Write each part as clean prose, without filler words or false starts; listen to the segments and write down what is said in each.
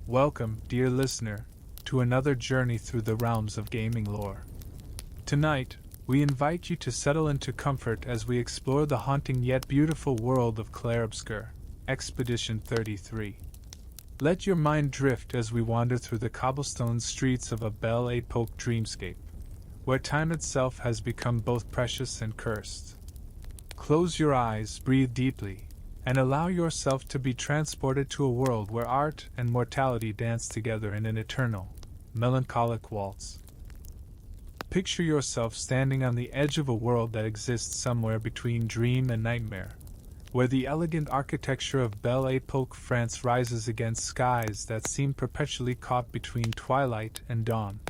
Welcome, dear listener, to another journey through the realms of gaming lore. Tonight, we invite you to settle into comfort as we explore the haunting yet beautiful world of Clair Obscur, Expedition 33. Let your mind drift as we wander through the cobblestone streets of a Belle Époque dreamscape, where time itself has become both precious and cursed. Close your eyes, breathe deeply, and allow yourself to be transported to a world where art and mortality dance together in an eternal, melancholic waltz. Picture yourself standing on the edge of a world that exists somewhere between dream and nightmare, where the elegant architecture of Belle Époque France rises against skies that seem perpetually caught between twilight and dawn.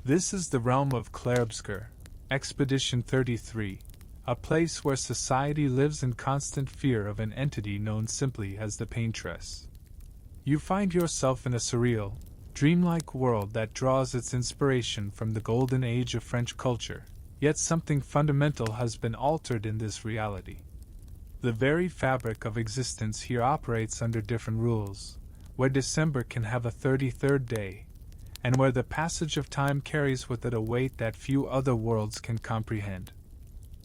This is the realm of Clair Obscur, Expedition 33, a place where society lives in constant fear of an entity known simply as the Paintress. You find yourself in a surreal, dreamlike world that draws its inspiration from the golden age of French culture, yet something fundamental has been altered in this reality. The very fabric of existence here operates under different rules, where December can have a 33rd day, and where the passage of time carries with it a weight that few other worlds can comprehend.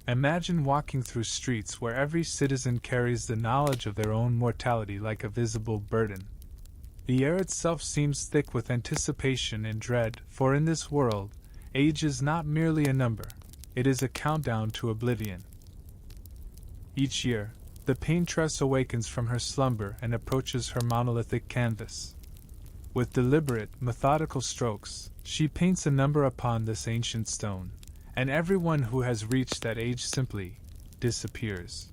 Imagine walking through streets where every citizen carries the knowledge of their own mortality like a visible burden. The air itself seems thick with anticipation and dread, for in this world, age is not merely a number, it is a countdown to oblivion. Each year, the Paintress awakens from her slumber and approaches her monolithic canvas. With deliberate, methodical strokes, she paints a number upon this ancient stone, and everyone who has reached that age simply disappears.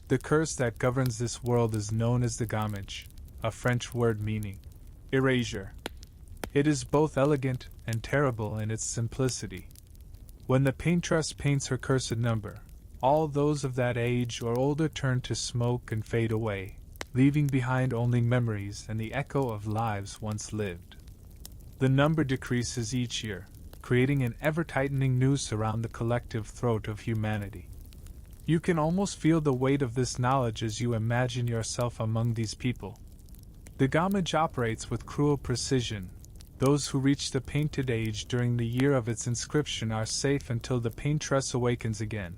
The curse that governs this world is known as the gommage, a French word meaning erasure. It is both elegant and terrible in its simplicity. When the paintress paints her cursed number, all those of that age or older turn to smoke and fade away, leaving behind only memories and the echo of lives once lived. The number decreases each year, creating an ever-tightening noose around the collective throat of humanity. You can almost feel the weight of this knowledge as you imagine yourself among these people. The gommage operates with cruel precision. Those who reach the painted age during the year of its inscription are safe until the paintress awakens again.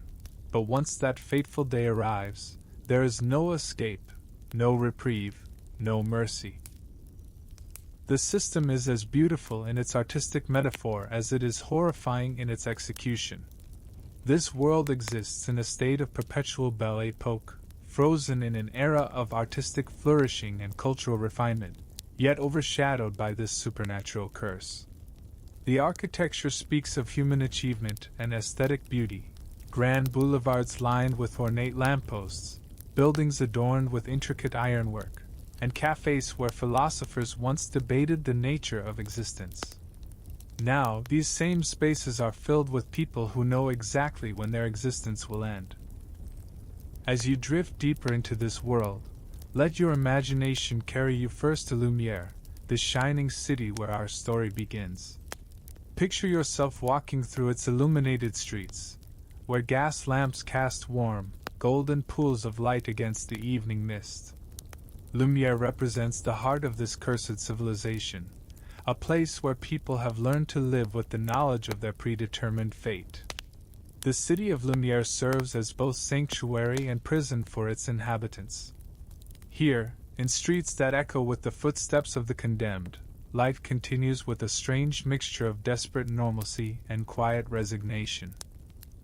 But once that fateful day arrives, there is no escape, no reprieve, no mercy. The system is as beautiful in its artistic metaphor as it is horrifying in its execution. This world exists in a state of perpetual Belle Époque, frozen in an era of artistic flourishing and cultural refinement, yet overshadowed by this supernatural curse. The architecture speaks of human achievement and aesthetic beauty, grand boulevards lined with ornate lampposts, buildings adorned with intricate ironwork, and cafes where philosophers once debated the nature of existence. Now, these same spaces are filled with people who know exactly when their existence will end. As you drift deeper into this world, let your imagination carry you first to Lumière, the shining city where our story begins. Picture yourself walking through its illuminated streets, where gas lamps cast warm, golden pools of light against the evening mist. Lumière represents the heart of this cursed civilization, a place where people have learned to live with the knowledge of their predetermined fate. The city of Lumière serves as both sanctuary and prison for its inhabitants. Here, in streets that echo with the footsteps of the condemned, life continues with a strange mixture of desperate normalcy and quiet resignation.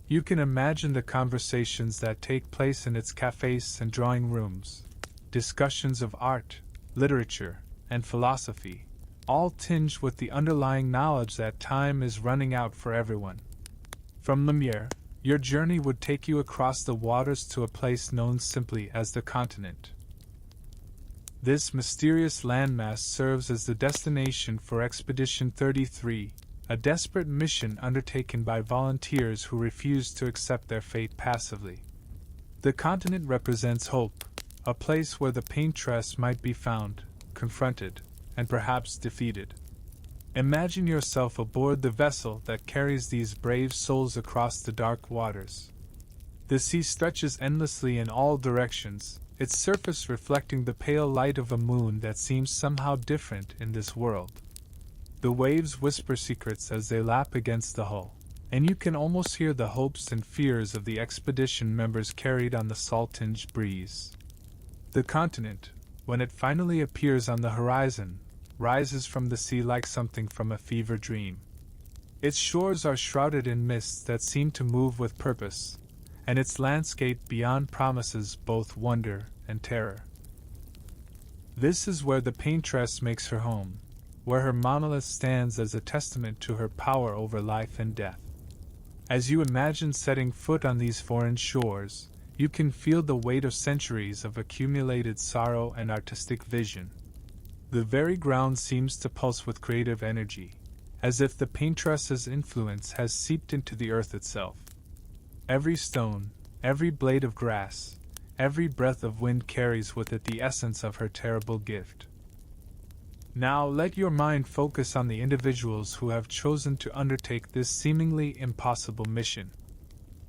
You can imagine the conversations that take place in its cafes and drawing rooms, discussions of art, literature, and philosophy, all tinged with the underlying knowledge that time is running out for everyone. From Lumière, your journey would take you across the waters to a place known simply as the continent. This mysterious landmass serves as the destination for Expedition 33, a desperate mission undertaken by volunteers who refuse to accept their fate passively. The continent represents hope, a place where the paintress might be found, confronted, and perhaps defeated. Imagine yourself aboard the vessel that carries these brave souls across the dark waters. The sea stretches endlessly in all directions, its surface reflecting the pale light of a moon that seems somehow different in this world. The waves whisper secrets as they lap against the hull, and you can almost hear the hopes and fears of the expedition members carried on the salt-tinged breeze. The continent, when it finally appears on the horizon, rises from the sea like something from a fever dream. Its shores are shrouded in mists that seem to move with purpose, and its landscape beyond promises both wonder and terror. This is where the Paintress makes her home, where her monolith stands as a testament to her power over life and death. As you imagine setting foot on these foreign shores, you can feel the weight of centuries of accumulated sorrow and artistic vision. The very ground seems to pulse with creative energy, as if the Paintress's influence has seeped into the earth itself. Every stone, every blade of grass, every breath of wind carries with it the essence of her terrible gift. Now let your mind focus on the individuals who have chosen to undertake this seemingly impossible mission.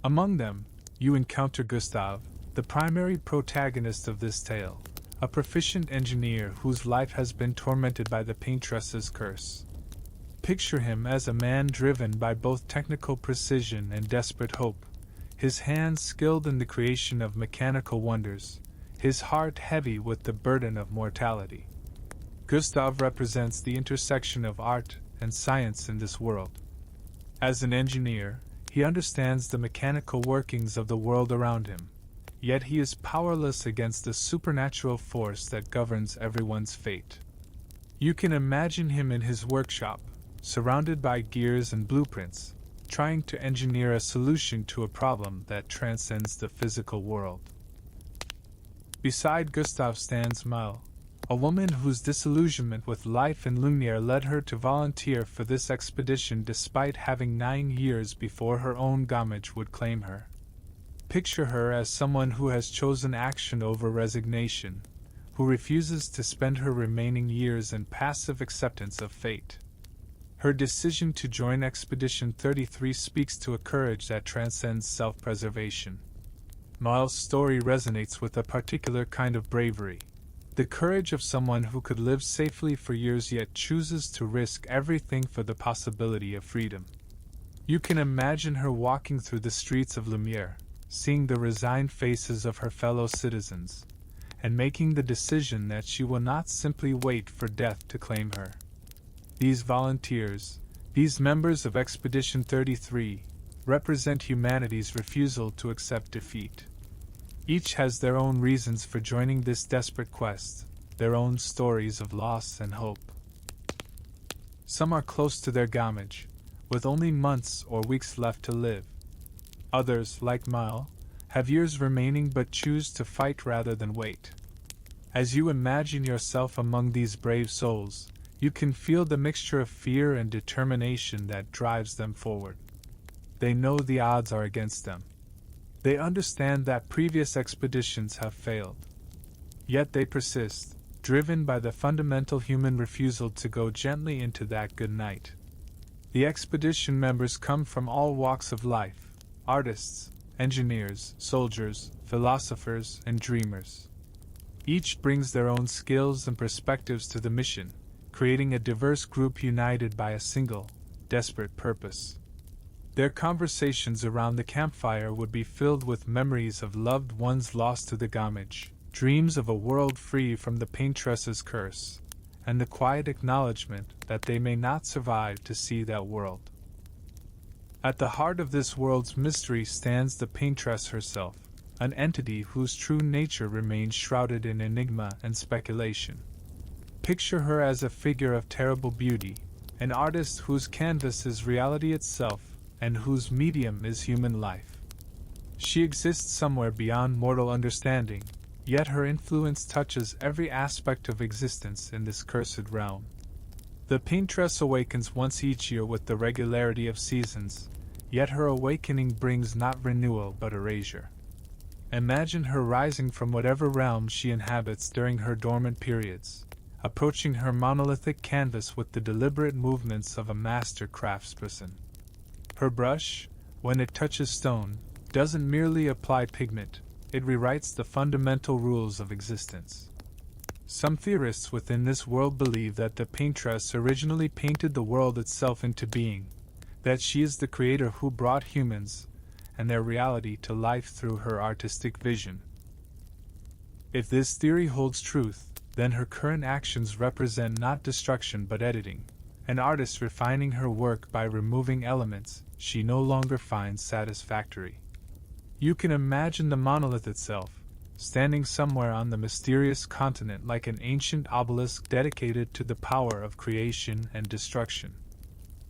Among them, you encounter Gustav, the primary protagonist of this tale, a proficient engineer whose life has been tormented by the Paintress's curse. Picture him as a man driven by both technical precision and desperate hope, his hands skilled in the creation of mechanical wonders, his heart heavy with the burden of mortality. Gustav represents the intersection of art and science in this world. As an engineer, he understands the mechanical workings of the world around him, yet he is powerless against the supernatural force that governs everyone's fate. You can imagine him in his workshop, surrounded by gears and blueprints, trying to engineer a solution to a problem that transcends the physical world. Beside Gustav stands Mal, a woman whose disillusionment with life in Lumiere led her to volunteer for this expedition despite having 9 years before her own gamage would claim her. Picture her as someone who has chosen action over resignation, who refuses to spend her remaining years in passive acceptance of fate. Her decision to join Expedition 33 speaks to a courage that transcends self-preservation. Mal's story resonates with a particular kind of bravery, the courage of someone who could live safely for years yet chooses to risk everything for the possibility of freedom. You can imagine her walking through the streets of Lumiere, seeing the resigned faces of her fellow citizens, and making the decision that she will not simply wait for death to claim her. These volunteers, these members of Expedition 33, represent humanity's refusal to accept defeat. Each has their own reasons for joining this desperate quest, their own stories of loss and hope. Some are close to their gamage, with only months or weeks left to live. Others, like Mal, have years remaining but choose to fight rather than wait. As you imagine yourself among these brave souls, you can feel the mixture of fear and determination that drives them forward. They know the odds are against them. They understand that previous expeditions have failed. Yet they persist, driven by the fundamental human refusal to go gently into that good night. The expedition members come from all walks of life: artists, engineers, soldiers, philosophers, and dreamers. Each brings their own skills and perspectives to the mission, creating a diverse group united by a single, desperate purpose. Their conversations around the campfire would be filled with memories of loved ones lost to the gamage, dreams of a world free from the Paintress's curse, and the quiet acknowledgement that they may not survive to see that world. At the heart of this world's mystery stands the Paintress herself, an entity whose true nature remains shrouded in enigma and speculation. Picture her as a figure of terrible beauty, an artist whose canvas is reality itself and whose medium is human life. She exists somewhere beyond mortal understanding, yet her influence touches every aspect of existence in this cursed realm. The Paintress awakens once each year with the regularity of seasons, yet her awakening brings not renewal but erasure. Imagine her rising from whatever realm she inhabits during her dormant periods, approaching her monolithic canvas with the deliberate movements of a master craftsperson. Her brush, when it touches stone, doesn't merely apply pigment, it rewrites the fundamental rules of existence. Some theorists within this world believe that the Paintress originally painted the world itself into being, that she is the creator who brought humans and their reality to life through her artistic vision. If this theory holds truth, then her current actions represent not destruction but editing, an artist refining her work by removing elements she no longer finds satisfactory. You can imagine the monolith itself, standing somewhere on the mysterious continent like an ancient obelisk dedicated to the power of creation and destruction.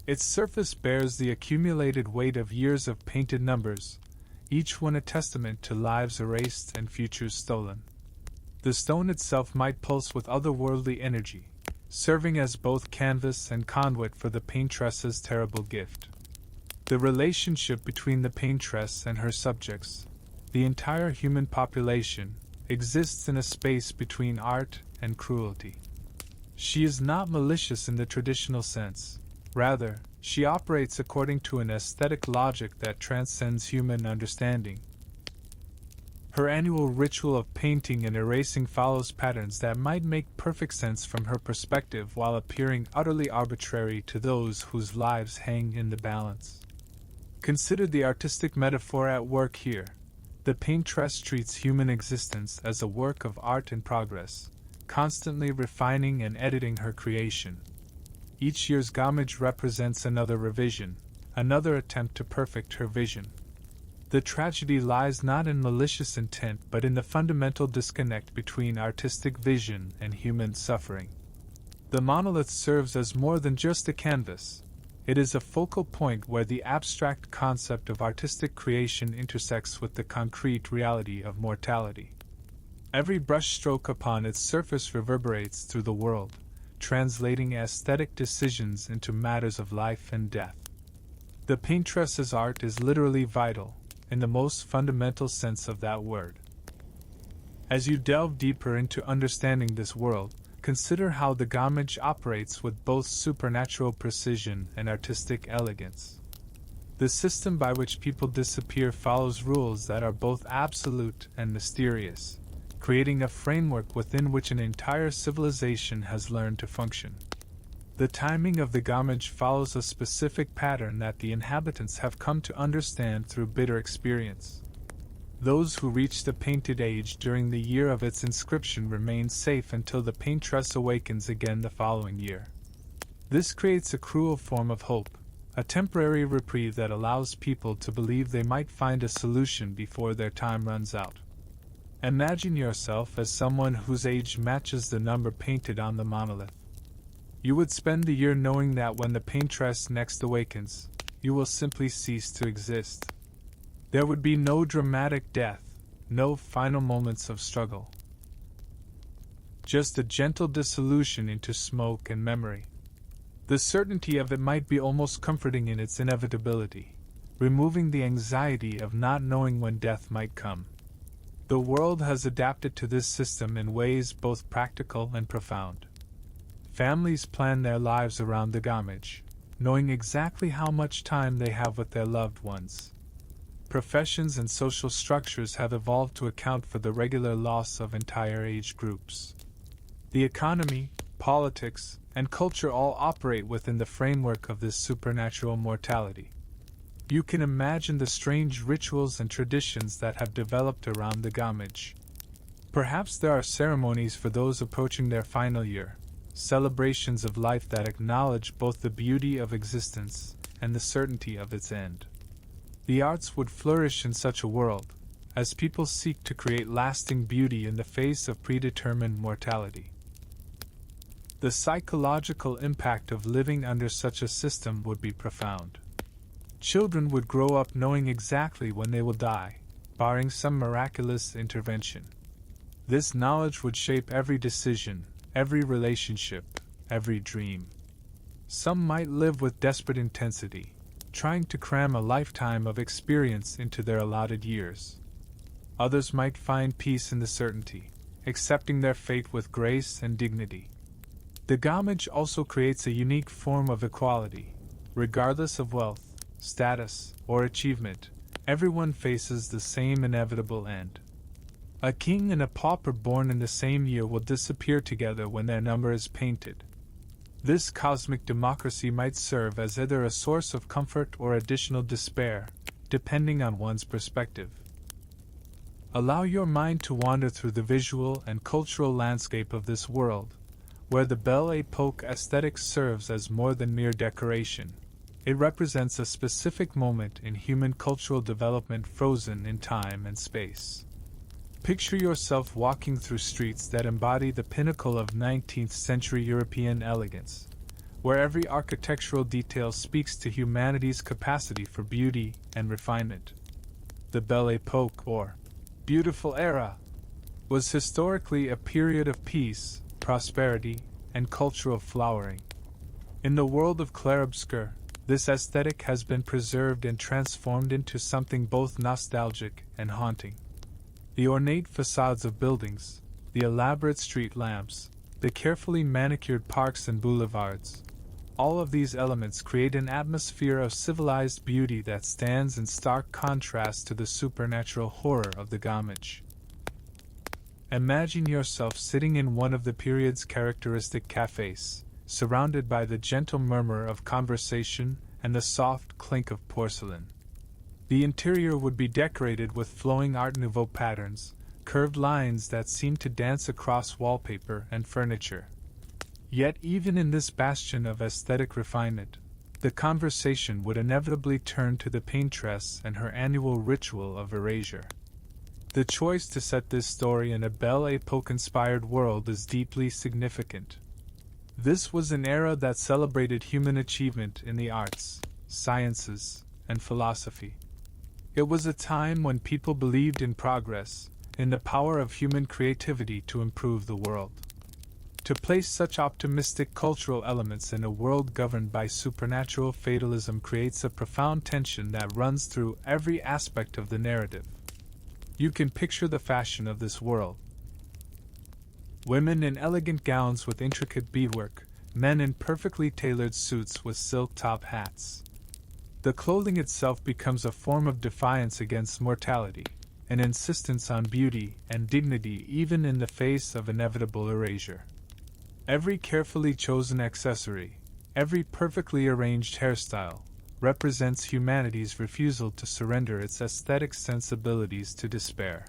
Its surface bears the accumulated weight of years of painted numbers, each one a testament to lives erased and futures stolen. The stone itself might pulse with otherworldly energy, serving as both canvas and conduit for the paintress's terrible gift. The relationship between the paintress and her subjects, the entire human population, exists in a space between art and cruelty. She is not malicious in the traditional sense. Rather, she operates according to an aesthetic logic that transcends human understanding. Her annual ritual of painting and erasing follows patterns that might make perfect sense from her perspective while appearing utterly arbitrary to those whose lives hang in the balance. Consider the artistic metaphor at work here. The paintress treats human existence as a work of art in progress, constantly refining and editing her creation. Each year's gamage represents another revision, another attempt to perfect her vision. The tragedy lies not in malicious intent but in the fundamental disconnect between artistic vision and human suffering. The monolith serves as more than just a canvas. It is a focal point where the abstract concept of artistic creation intersects with the concrete reality of mortality. Every brushstroke upon its surface reverberates through the world, translating aesthetic decisions into matters of life and death. The paintress's art is literally vital, in the most fundamental sense of that word. As you delve deeper into understanding this world, consider how the gamage operates with both supernatural precision and artistic elegance. The system by which people disappear follows rules that are both absolute and mysterious, creating a framework within which an entire civilization has learned to function. The timing of the gamage follows a specific pattern that the inhabitants have come to understand through bitter experience. Those who reach the painted age during the year of its inscription remain safe until the paintress awakens again the following year. This creates a cruel form of hope, a temporary reprieve that allows people to believe they might find a solution before their time runs out. Imagine yourself as someone whose age matches the number painted on the monolith. You would spend the year knowing that when the paintress next awakens, you will simply cease to exist. There would be no dramatic death, no final moments of struggle. Just a gentle dissolution into smoke and memory. The certainty of it might be almost comforting in its inevitability, removing the anxiety of not knowing when death might come. The world has adapted to this system in ways both practical and profound. Families plan their lives around the gamage, knowing exactly how much time they have with their loved ones. Professions and social structures have evolved to account for the regular loss of entire age groups. The economy, politics, and culture all operate within the framework of this supernatural mortality. You can imagine the strange rituals and traditions that have developed around the gamage. Perhaps there are ceremonies for those approaching their final year, celebrations of life that acknowledge both the beauty of existence and the certainty of its end. The arts would flourish in such a world, as people seek to create lasting beauty in the face of predetermined mortality. The psychological impact of living under such a system would be profound. Children would grow up knowing exactly when they will die, barring some miraculous intervention. This knowledge would shape every decision, every relationship, every dream. Some might live with desperate intensity, trying to cram a lifetime of experience into their allotted years. Others might find peace in the certainty, accepting their fate with grace and dignity. The gamage also creates a unique form of equality. Regardless of wealth, status, or achievement, everyone faces the same inevitable end. A king and a pauper born in the same year will disappear together when their number is painted. This cosmic democracy might serve as either a source of comfort or additional despair, depending on one's perspective. Allow your mind to wander through the visual and cultural landscape of this world, where the Belle Époque aesthetic serves as more than mere decoration. It represents a specific moment in human cultural development frozen in time and space. Picture yourself walking through streets that embody the pinnacle of 19th century European elegance, where every architectural detail speaks to humanity's capacity for beauty and refinement. The Belle Époque, or Beautiful Era, was historically a period of peace, prosperity, and cultural flowering. In the world of Clair Obscur, this aesthetic has been preserved and transformed into something both nostalgic and haunting. The ornate facades of buildings, the elaborate street lamps, the carefully manicured parks and boulevards, all of these elements create an atmosphere of civilized beauty that stands in stark contrast to the supernatural horror of the gamage. Imagine yourself sitting in one of the period's characteristic cafes, surrounded by the gentle murmur of conversation and the soft clink of porcelain. The interior would be decorated with flowing Art Nouveau patterns, curved lines that seem to dance across wallpaper and furniture. Yet even in this bastion of aesthetic refinement, the conversation would inevitably turn to the paintress and her annual ritual of erasure. The choice to set this story in a Belle Époque-inspired world is deeply significant. This was an era that celebrated human achievement in the arts, sciences, and philosophy. It was a time when people believed in progress, in the power of human creativity to improve the world. To place such optimistic cultural elements in a world governed by supernatural fatalism creates a profound tension that runs through every aspect of the narrative. You can picture the fashion of this world. Women in elegant gowns with intricate beadwork, men in perfectly tailored suits with silk top hats. The clothing itself becomes a form of defiance against mortality, an insistence on beauty and dignity even in the face of inevitable erasure. Every carefully chosen accessory, every perfectly arranged hairstyle, represents humanity's refusal to surrender its aesthetic sensibilities to despair.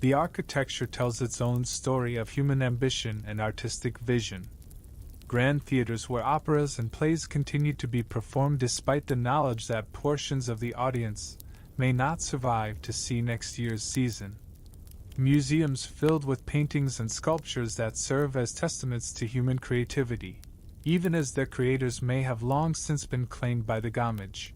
The architecture tells its own story of human ambition and artistic vision. Grand theaters where operas and plays continue to be performed despite the knowledge that portions of the audience may not survive to see next year's season. Museums filled with paintings and sculptures that serve as testaments to human creativity, even as their creators may have long since been claimed by the gamage.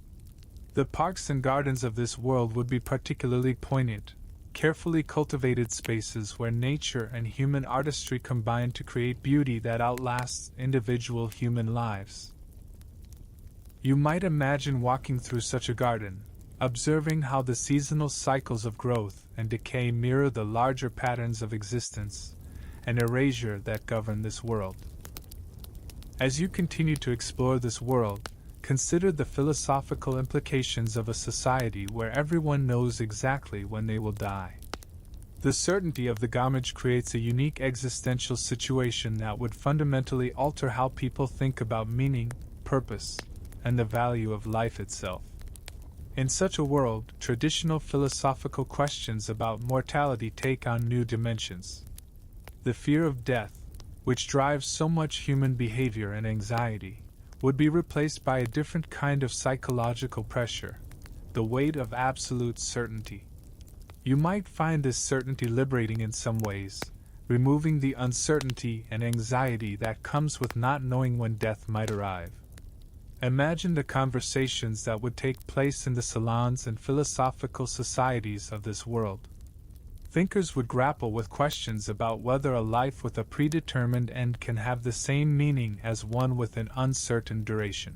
The parks and gardens of this world would be particularly poignant, carefully cultivated spaces where nature and human artistry combine to create beauty that outlasts individual human lives. You might imagine walking through such a garden, observing how the seasonal cycles of growth and decay mirror the larger patterns of existence and erasure that govern this world. As you continue to explore this world, consider the philosophical implications of a society where everyone knows exactly when they will die. The certainty of the gamage creates a unique existential situation that would fundamentally alter how people think about meaning, purpose, and the value of life itself. In such a world, traditional philosophical questions about mortality take on new dimensions. The fear of death, which drives so much human behavior and anxiety, would be replaced by a different kind of psychological pressure, the weight of absolute certainty. You might find this certainty liberating in some ways, removing the uncertainty and anxiety that comes with not knowing when death might arrive. Imagine the conversations that would take place in the salons and philosophical societies of this world. Thinkers would grapple with questions about whether a life with a predetermined end can have the same meaning as one with an uncertain duration.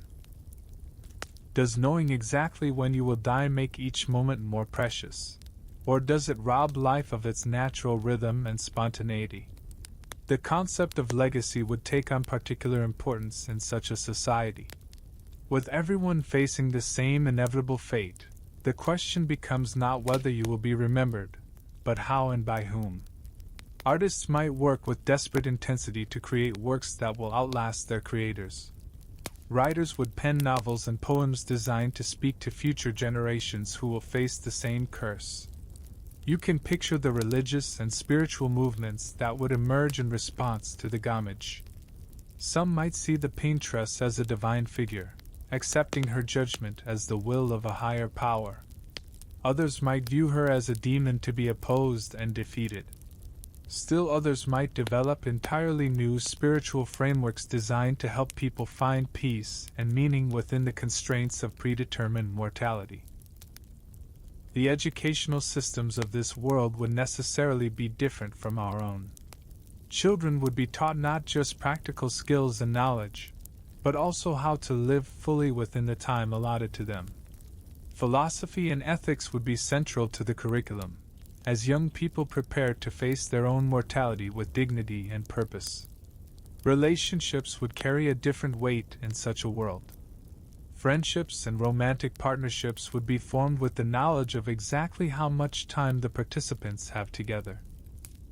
Does knowing exactly when you will die make each moment more precious? Or does it rob life of its natural rhythm and spontaneity? The concept of legacy would take on particular importance in such a society. With everyone facing the same inevitable fate, the question becomes not whether you will be remembered, but how and by whom. Artists might work with desperate intensity to create works that will outlast their creators. Writers would pen novels and poems designed to speak to future generations who will face the same curse. You can picture the religious and spiritual movements that would emerge in response to the Gamage. Some might see the Paintress as a divine figure, accepting her judgment as the will of a higher power. Others might view her as a demon to be opposed and defeated. Still others might develop entirely new spiritual frameworks designed to help people find peace and meaning within the constraints of predetermined mortality. The educational systems of this world would necessarily be different from our own. Children would be taught not just practical skills and knowledge, but also how to live fully within the time allotted to them. Philosophy and ethics would be central to the curriculum, as young people prepared to face their own mortality with dignity and purpose. Relationships would carry a different weight in such a world. Friendships and romantic partnerships would be formed with the knowledge of exactly how much time the participants have together.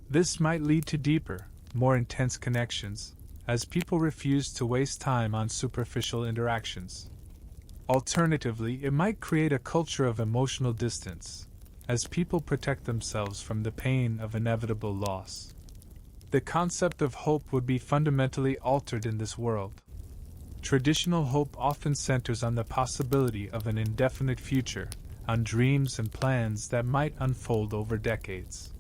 This might lead to deeper, more intense connections, as people refuse to waste time on superficial interactions. Alternatively, it might create a culture of emotional distance, as people protect themselves from the pain of inevitable loss. The concept of hope would be fundamentally altered in this world. Traditional hope often centers on the possibility of an indefinite future, on dreams and plans that might unfold over decades.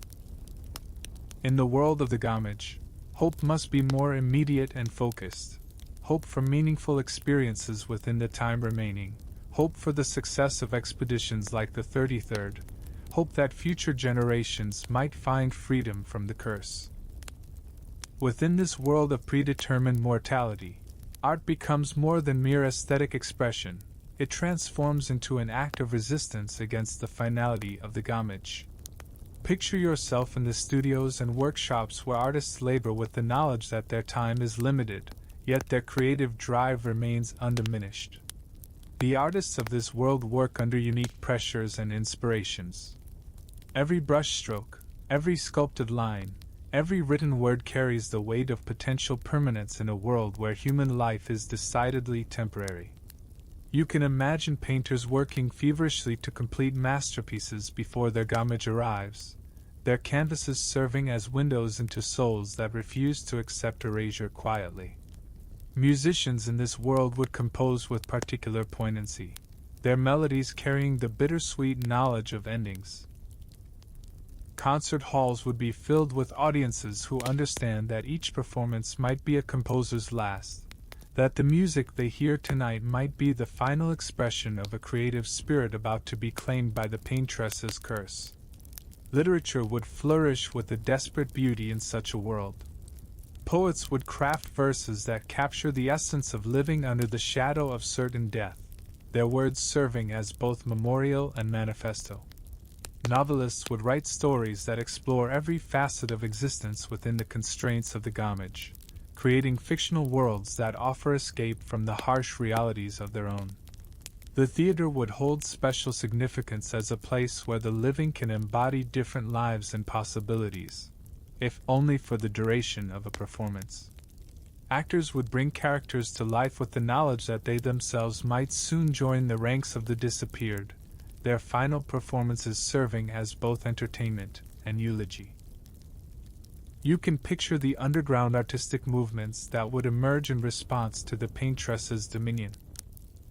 In the world of the Gamage, hope must be more immediate and focused. Hope for meaningful experiences within the time remaining, hope for the success of expeditions like the 33rd, hope that future generations might find freedom from the curse. Within this world of predetermined mortality, art becomes more than mere aesthetic expression. It transforms into an act of resistance against the finality of the Gamage. Picture yourself in the studios and workshops where artists labor with the knowledge that their time is limited, yet their creative drive remains undiminished. The artists of this world work under unique pressures and inspirations. Every brushstroke, every sculpted line, every written word carries the weight of potential permanence in a world where human life is decidedly temporary. You can imagine painters working feverishly to complete masterpieces before their Gamage arrives, their canvases serving as windows into souls that refuse to accept erasure quietly. Musicians in this world would compose with particular poignancy, their melodies carrying the bittersweet knowledge of endings. Concert halls would be filled with audiences who understand that each performance might be a composer's last, that the music they hear tonight might be the final expression of a creative spirit about to be claimed by the Paintress's curse. Literature would flourish with a desperate beauty in such a world. Poets would craft verses that capture the essence of living under the shadow of certain death, their words serving as both memorial and manifesto. Novelists would write stories that explore every facet of existence within the constraints of the Gamage, creating fictional worlds that offer escape from the harsh realities of their own. The theater would hold special significance as a place where the living can embody different lives and possibilities, if only for the duration of a performance. Actors would bring characters to life with the knowledge that they themselves might soon join the ranks of the disappeared, their final performances serving as both entertainment and eulogy. You can picture the underground artistic movements that would emerge in response to the Paintress's dominion.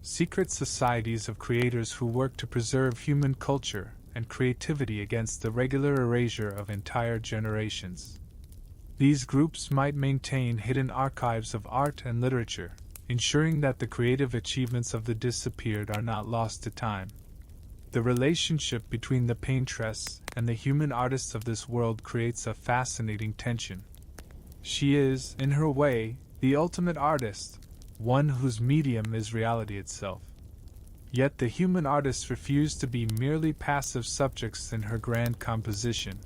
Secret societies of creators who work to preserve human culture and creativity against the regular erasure of entire generations. These groups might maintain hidden archives of art and literature, ensuring that the creative achievements of the disappeared are not lost to time. The relationship between the Paintress and the human artists of this world creates a fascinating tension. She is, in her way, the ultimate artist, one whose medium is reality itself. Yet the human artists refuse to be merely passive subjects in her grand composition.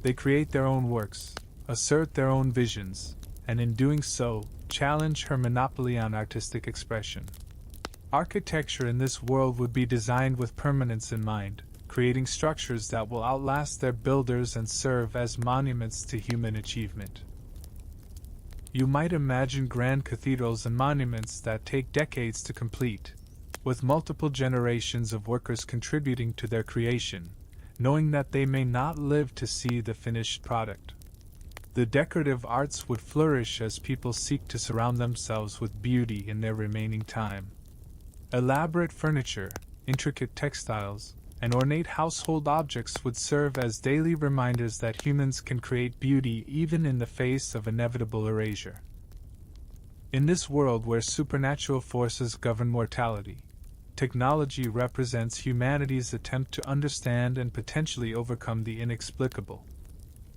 They create their own works, assert their own visions, and in doing so, challenge her monopoly on artistic expression. Architecture in this world would be designed with permanence in mind, creating structures that will outlast their builders and serve as monuments to human achievement. You might imagine grand cathedrals and monuments that take decades to complete, with multiple generations of workers contributing to their creation, knowing that they may not live to see the finished product. The decorative arts would flourish as people seek to surround themselves with beauty in their remaining time. Elaborate furniture, intricate textiles, and ornate household objects would serve as daily reminders that humans can create beauty even in the face of inevitable erasure. In this world where supernatural forces govern mortality, technology represents humanity's attempt to understand and potentially overcome the inexplicable.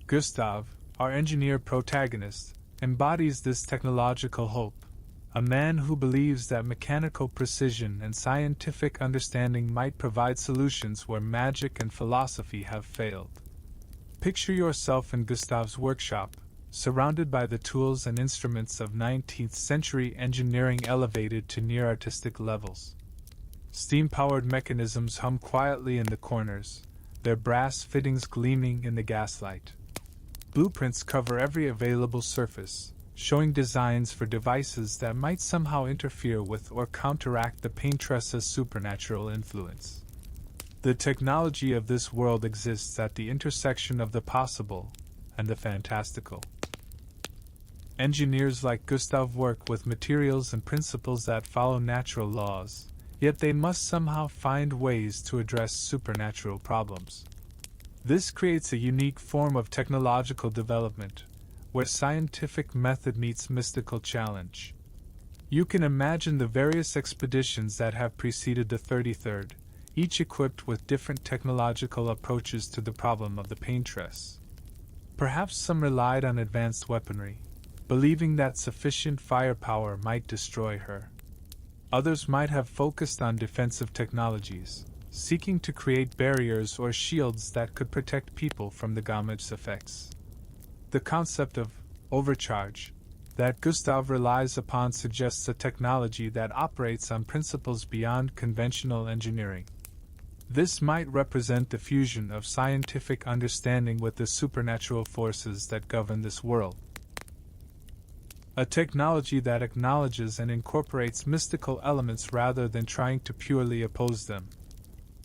Gustav, our engineer protagonist, embodies this technological hope, a man who believes that mechanical precision and scientific understanding might provide solutions where magic and philosophy have failed. Picture yourself in Gustav's workshop, surrounded by the tools and instruments of 19th century engineering elevated to near artistic levels. Steam-powered mechanisms hum quietly in the corners, their brass fittings gleaming in the gaslight. Blueprints cover every available surface, showing designs for devices that might somehow interfere with or counteract the Paintress's supernatural influence. The technology of this world exists at the intersection of the possible and the fantastical. Engineers like Gustav work with materials and principles that follow natural laws, yet they must somehow find ways to address supernatural problems. This creates a unique form of technological development, where scientific method meets mystical challenge. You can imagine the various expeditions that have preceded the 33rd, each equipped with different technological approaches to the problem of the Paintress. Perhaps some relied on advanced weaponry, believing that sufficient firepower might destroy her. Others might have focused on defensive technologies, seeking to create barriers or shields that could protect people from the Gamage's effects. The concept of overcharge that Gustav relies upon suggests a technology that operates on principles beyond conventional engineering. This might represent the fusion of scientific understanding with the supernatural forces that govern this world. A technology that acknowledges and incorporates mystical elements rather than trying to purely oppose them.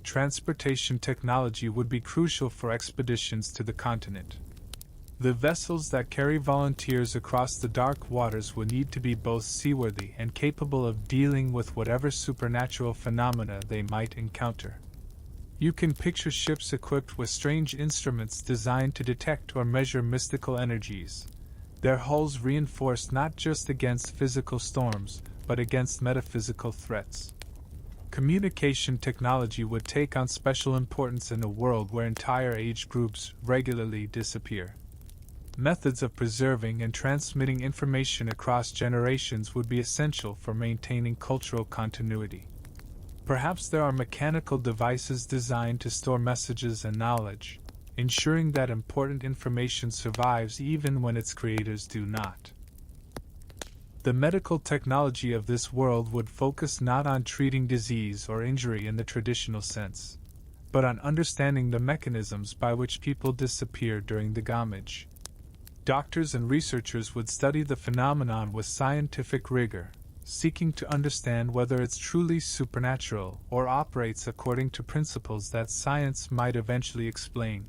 Transportation technology would be crucial for expeditions to the continent. The vessels that carry volunteers across the dark waters would need to be both seaworthy and capable of dealing with whatever supernatural phenomena they might encounter. You can picture ships equipped with strange instruments designed to detect or measure mystical energies, their hulls reinforced not just against physical storms, but against metaphysical threats. Communication technology would take on special importance in a world where entire age groups regularly disappear. Methods of preserving and transmitting information across generations would be essential for maintaining cultural continuity. Perhaps there are mechanical devices designed to store messages and knowledge, ensuring that important information survives even when its creators do not. The medical technology of this world would focus not on treating disease or injury in the traditional sense, but on understanding the mechanisms by which people disappear during the Gamage. Doctors and researchers would study the phenomenon with scientific rigor, seeking to understand whether it's truly supernatural or operates according to principles that science might eventually explain.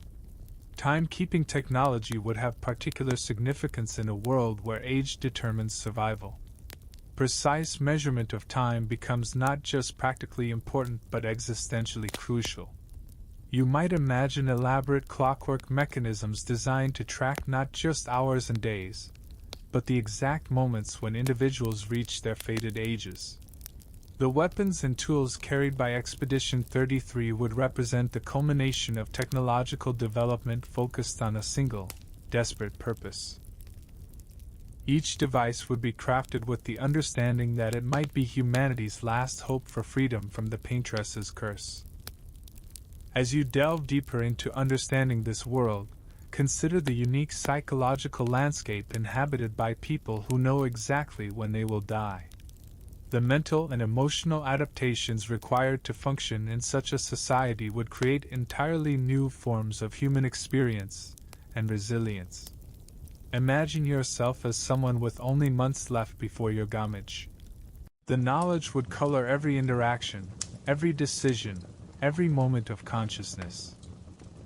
Timekeeping technology would have particular significance in a world where age determines survival. Precise measurement of time becomes not just practically important but existentially crucial. You might imagine elaborate clockwork mechanisms designed to track not just hours and days, but the exact moments when individuals reach their fated ages. The weapons and tools carried by Expedition 33 would represent the culmination of technological development focused on a single, desperate purpose. Each device would be crafted with the understanding that it might be humanity's last hope for freedom from the Paintress's curse. As you delve deeper into understanding this world, consider the unique psychological landscape inhabited by people who know exactly when they will die. The mental and emotional adaptations required to function in such a society would create entirely new forms of human experience and resilience. Imagine yourself as someone with only months left before your gamage. The knowledge would color every interaction, every decision, every moment of consciousness.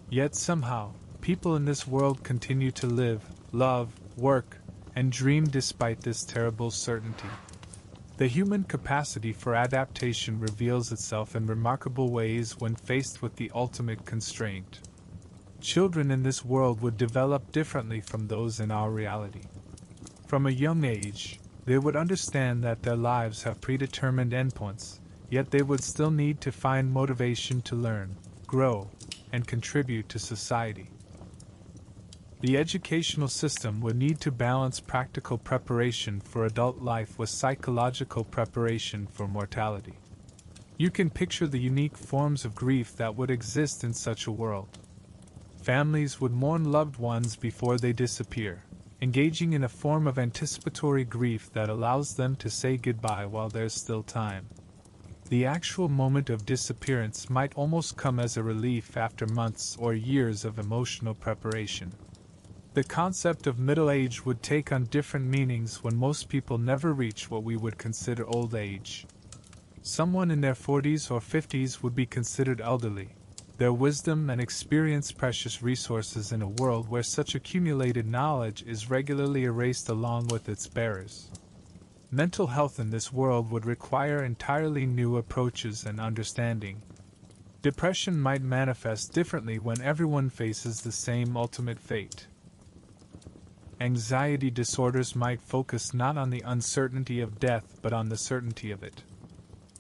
Yet somehow, people in this world continue to live, love, work, and dream despite this terrible certainty. The human capacity for adaptation reveals itself in remarkable ways when faced with the ultimate constraint. Children in this world would develop differently from those in our reality. From a young age, they would understand that their lives have predetermined endpoints, yet they would still need to find motivation to learn, grow, and contribute to society. The educational system would need to balance practical preparation for adult life with psychological preparation for mortality. You can picture the unique forms of grief that would exist in such a world. Families would mourn loved ones before they disappear, engaging in a form of anticipatory grief that allows them to say goodbye while there's still time. The actual moment of disappearance might almost come as a relief after months or years of emotional preparation. The concept of middle age would take on different meanings when most people never reach what we would consider old age. Someone in their 40s or 50s would be considered elderly, their wisdom and experience precious resources in a world where such accumulated knowledge is regularly erased along with its bearers. Mental health in this world would require entirely new approaches and understanding. Depression might manifest differently when everyone faces the same ultimate fate. Anxiety disorders might focus not on the uncertainty of death but on the certainty of it.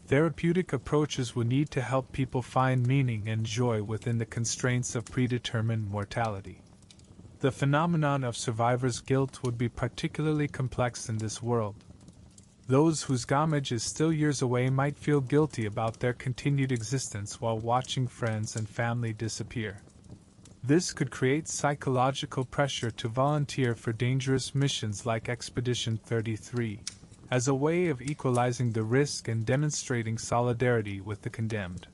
Therapeutic approaches would need to help people find meaning and joy within the constraints of predetermined mortality. The phenomenon of survivor's guilt would be particularly complex in this world. Those whose gamage is still years away might feel guilty about their continued existence while watching friends and family disappear. This could create psychological pressure to volunteer for dangerous missions like Expedition 33, as a way of equalizing the risk and demonstrating solidarity with the condemned.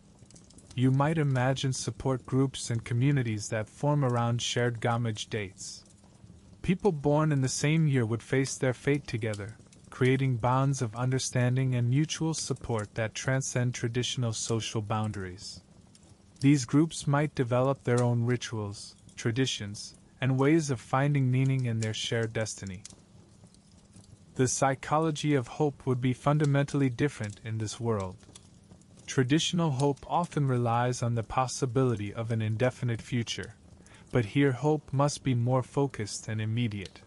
You might imagine support groups and communities that form around shared gamage dates. People born in the same year would face their fate together, creating bonds of understanding and mutual support that transcend traditional social boundaries. These groups might develop their own rituals, traditions, and ways of finding meaning in their shared destiny. The psychology of hope would be fundamentally different in this world. Traditional hope often relies on the possibility of an indefinite future, but here hope must be more focused and immediate.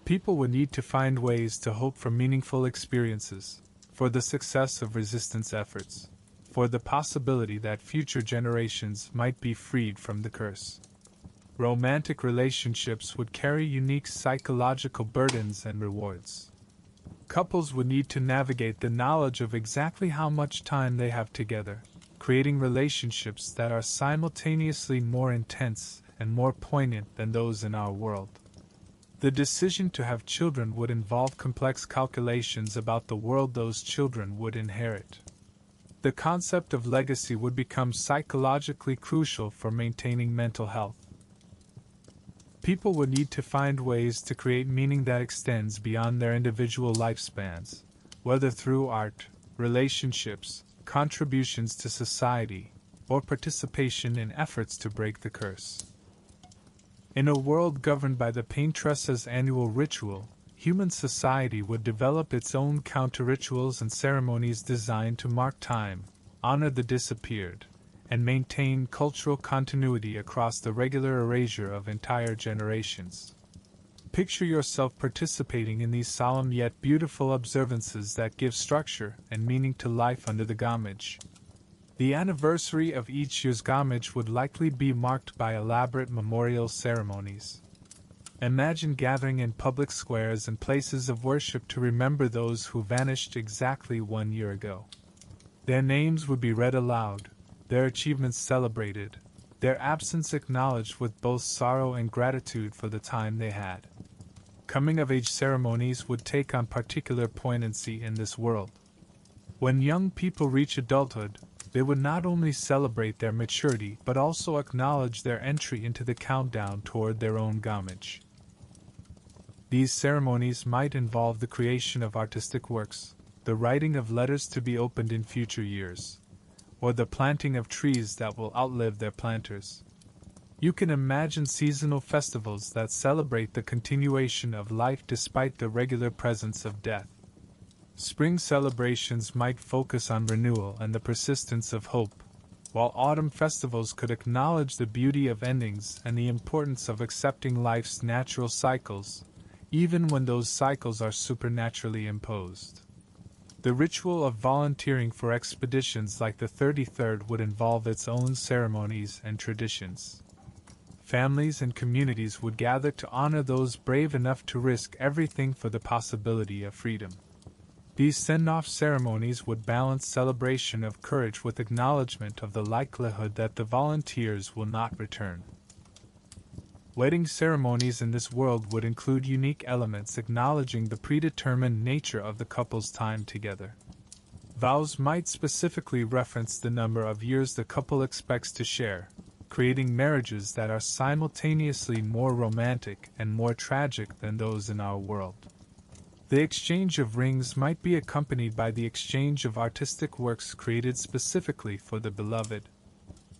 People would need to find ways to hope for meaningful experiences, for the success of resistance efforts, for the possibility that future generations might be freed from the curse. Romantic relationships would carry unique psychological burdens and rewards. Couples would need to navigate the knowledge of exactly how much time they have together, creating relationships that are simultaneously more intense and more poignant than those in our world. The decision to have children would involve complex calculations about the world those children would inherit. The concept of legacy would become psychologically crucial for maintaining mental health. People would need to find ways to create meaning that extends beyond their individual lifespans, whether through art, relationships, contributions to society, or participation in efforts to break the curse. In a world governed by the Paintress's annual ritual, human society would develop its own counter-rituals and ceremonies designed to mark time, honor the disappeared, and maintain cultural continuity across the regular erasure of entire generations. Picture yourself participating in these solemn yet beautiful observances that give structure and meaning to life under the gamage. The anniversary of each year's gamage would likely be marked by elaborate memorial ceremonies. Imagine gathering in public squares and places of worship to remember those who vanished exactly 1 year ago. Their names would be read aloud, their achievements celebrated, their absence acknowledged with both sorrow and gratitude for the time they had. Coming-of-age ceremonies would take on particular poignancy in this world. When young people reach adulthood, they would not only celebrate their maturity but also acknowledge their entry into the countdown toward their own gamage. These ceremonies might involve the creation of artistic works, the writing of letters to be opened in future years, or the planting of trees that will outlive their planters. You can imagine seasonal festivals that celebrate the continuation of life despite the regular presence of death. Spring celebrations might focus on renewal and the persistence of hope, while autumn festivals could acknowledge the beauty of endings and the importance of accepting life's natural cycles, even when those cycles are supernaturally imposed. The ritual of volunteering for expeditions like the 33rd would involve its own ceremonies and traditions. Families and communities would gather to honor those brave enough to risk everything for the possibility of freedom. These send-off ceremonies would balance celebration of courage with acknowledgement of the likelihood that the volunteers will not return. Wedding ceremonies in this world would include unique elements acknowledging the predetermined nature of the couple's time together. Vows might specifically reference the number of years the couple expects to share, creating marriages that are simultaneously more romantic and more tragic than those in our world. The exchange of rings might be accompanied by the exchange of artistic works created specifically for the beloved.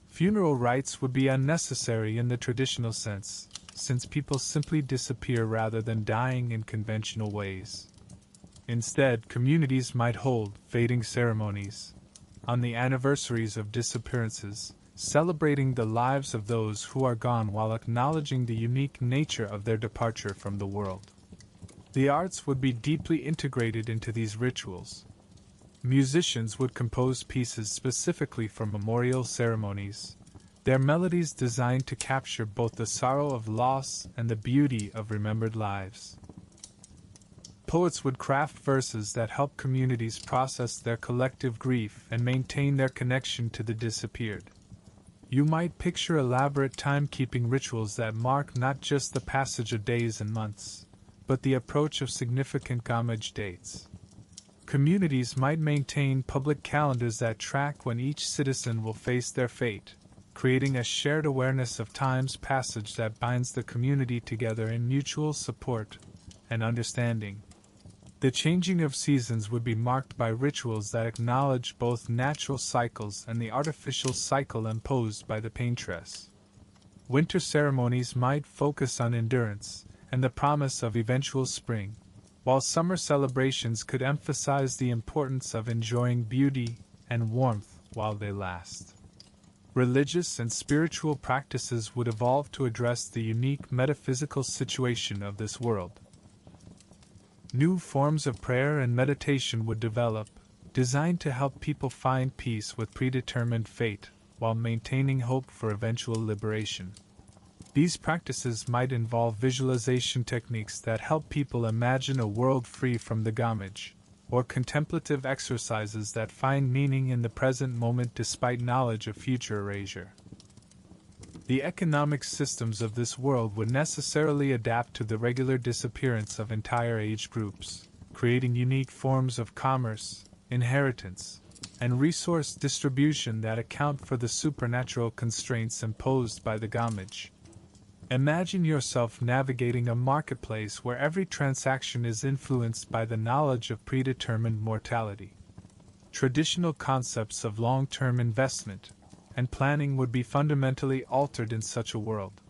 Funeral rites would be unnecessary in the traditional sense, since people simply disappear rather than dying in conventional ways. Instead, communities might hold fading ceremonies on the anniversaries of disappearances, celebrating the lives of those who are gone while acknowledging the unique nature of their departure from the world. The arts would be deeply integrated into these rituals. Musicians would compose pieces specifically for memorial ceremonies, their melodies designed to capture both the sorrow of loss and the beauty of remembered lives. Poets would craft verses that help communities process their collective grief and maintain their connection to the disappeared. You might picture elaborate timekeeping rituals that mark not just the passage of days and months, but the approach of significant gamage dates. Communities might maintain public calendars that track when each citizen will face their fate, creating a shared awareness of time's passage that binds the community together in mutual support and understanding. The changing of seasons would be marked by rituals that acknowledge both natural cycles and the artificial cycle imposed by the Paintress. Winter ceremonies might focus on endurance and the promise of eventual spring, while summer celebrations could emphasize the importance of enjoying beauty and warmth while they last. Religious and spiritual practices would evolve to address the unique metaphysical situation of this world. New forms of prayer and meditation would develop, designed to help people find peace with predetermined fate while maintaining hope for eventual liberation. These practices might involve visualization techniques that help people imagine a world free from the gamage, or contemplative exercises that find meaning in the present moment despite knowledge of future erasure. The economic systems of this world would necessarily adapt to the regular disappearance of entire age groups, creating unique forms of commerce, inheritance, and resource distribution that account for the supernatural constraints imposed by the gamage. Imagine yourself navigating a marketplace where every transaction is influenced by the knowledge of predetermined mortality. Traditional concepts of long-term investment and planning would be fundamentally altered in such a world.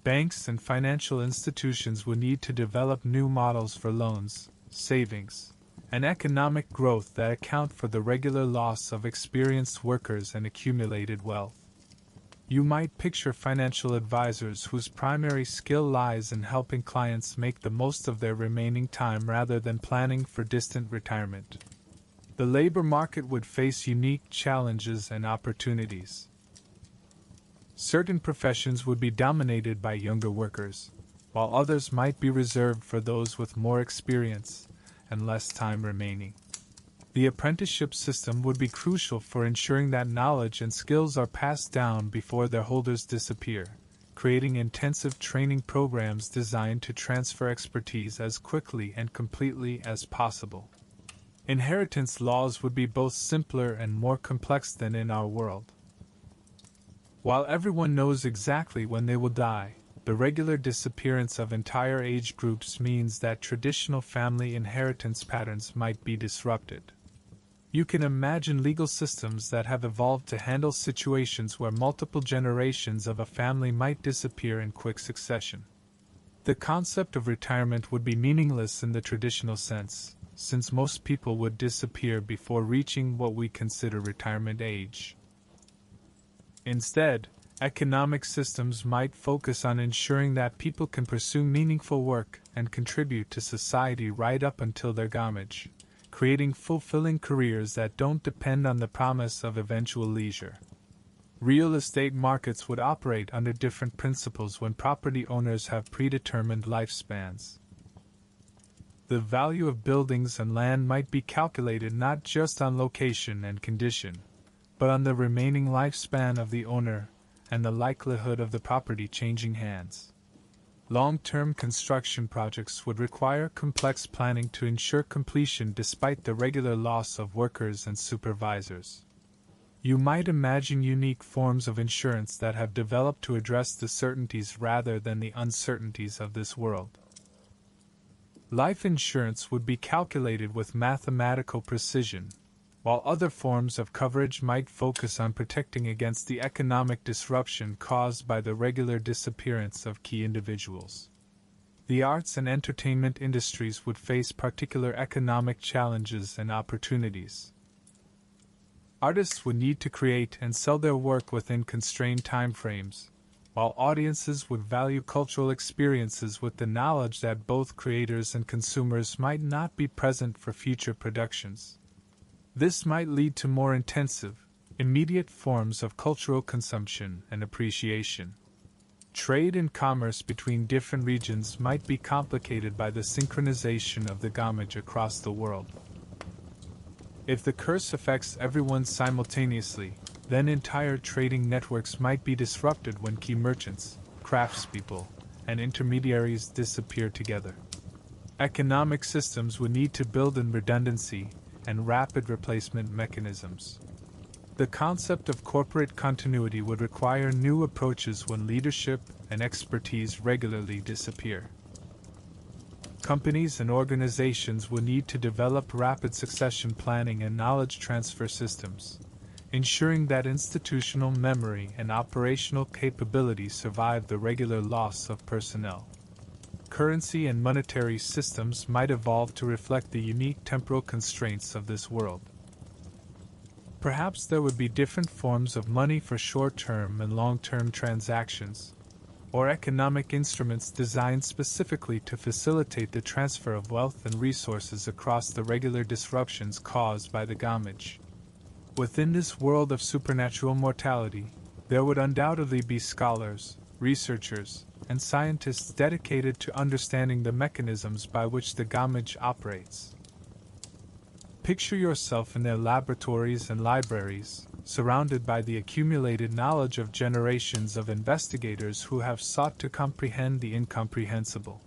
Banks and financial institutions would need to develop new models for loans, savings, and economic growth that account for the regular loss of experienced workers and accumulated wealth. You might picture financial advisors whose primary skill lies in helping clients make the most of their remaining time rather than planning for distant retirement. The labor market would face unique challenges and opportunities. Certain professions would be dominated by younger workers, while others might be reserved for those with more experience and less time remaining. The apprenticeship system would be crucial for ensuring that knowledge and skills are passed down before their holders disappear, creating intensive training programs designed to transfer expertise as quickly and completely as possible. Inheritance laws would be both simpler and more complex than in our world. While everyone knows exactly when they will die, the regular disappearance of entire age groups means that traditional family inheritance patterns might be disrupted. You can imagine legal systems that have evolved to handle situations where multiple generations of a family might disappear in quick succession. The concept of retirement would be meaningless in the traditional sense, since most people would disappear before reaching what we consider retirement age. Instead, economic systems might focus on ensuring that people can pursue meaningful work and contribute to society right up until their gamage, creating fulfilling careers that don't depend on the promise of eventual leisure. Real estate markets would operate under different principles when property owners have predetermined lifespans. The value of buildings and land might be calculated not just on location and condition, but on the remaining lifespan of the owner and the likelihood of the property changing hands. Long-term construction projects would require complex planning to ensure completion despite the regular loss of workers and supervisors. You might imagine unique forms of insurance that have developed to address the certainties rather than the uncertainties of this world. Life insurance would be calculated with mathematical precision, while other forms of coverage might focus on protecting against the economic disruption caused by the regular disappearance of key individuals. The arts and entertainment industries would face particular economic challenges and opportunities. Artists would need to create and sell their work within constrained timeframes, while audiences would value cultural experiences with the knowledge that both creators and consumers might not be present for future productions. This might lead to more intensive, immediate forms of cultural consumption and appreciation. Trade and commerce between different regions might be complicated by the synchronization of the gamage across the world. If the curse affects everyone simultaneously, then entire trading networks might be disrupted when key merchants, craftspeople, and intermediaries disappear together. Economic systems would need to build in redundancy and rapid replacement mechanisms. The concept of corporate continuity would require new approaches when leadership and expertise regularly disappear. Companies and organizations will need to develop rapid succession planning and knowledge transfer systems, ensuring that institutional memory and operational capability survive the regular loss of personnel. Currency and monetary systems might evolve to reflect the unique temporal constraints of this world. Perhaps there would be different forms of money for short-term and long-term transactions, or economic instruments designed specifically to facilitate the transfer of wealth and resources across the regular disruptions caused by the gamage. Within this world of supernatural mortality, there would undoubtedly be scholars, researchers, and scientists dedicated to understanding the mechanisms by which the gamage operates. Picture yourself in their laboratories and libraries, surrounded by the accumulated knowledge of generations of investigators who have sought to comprehend the incomprehensible.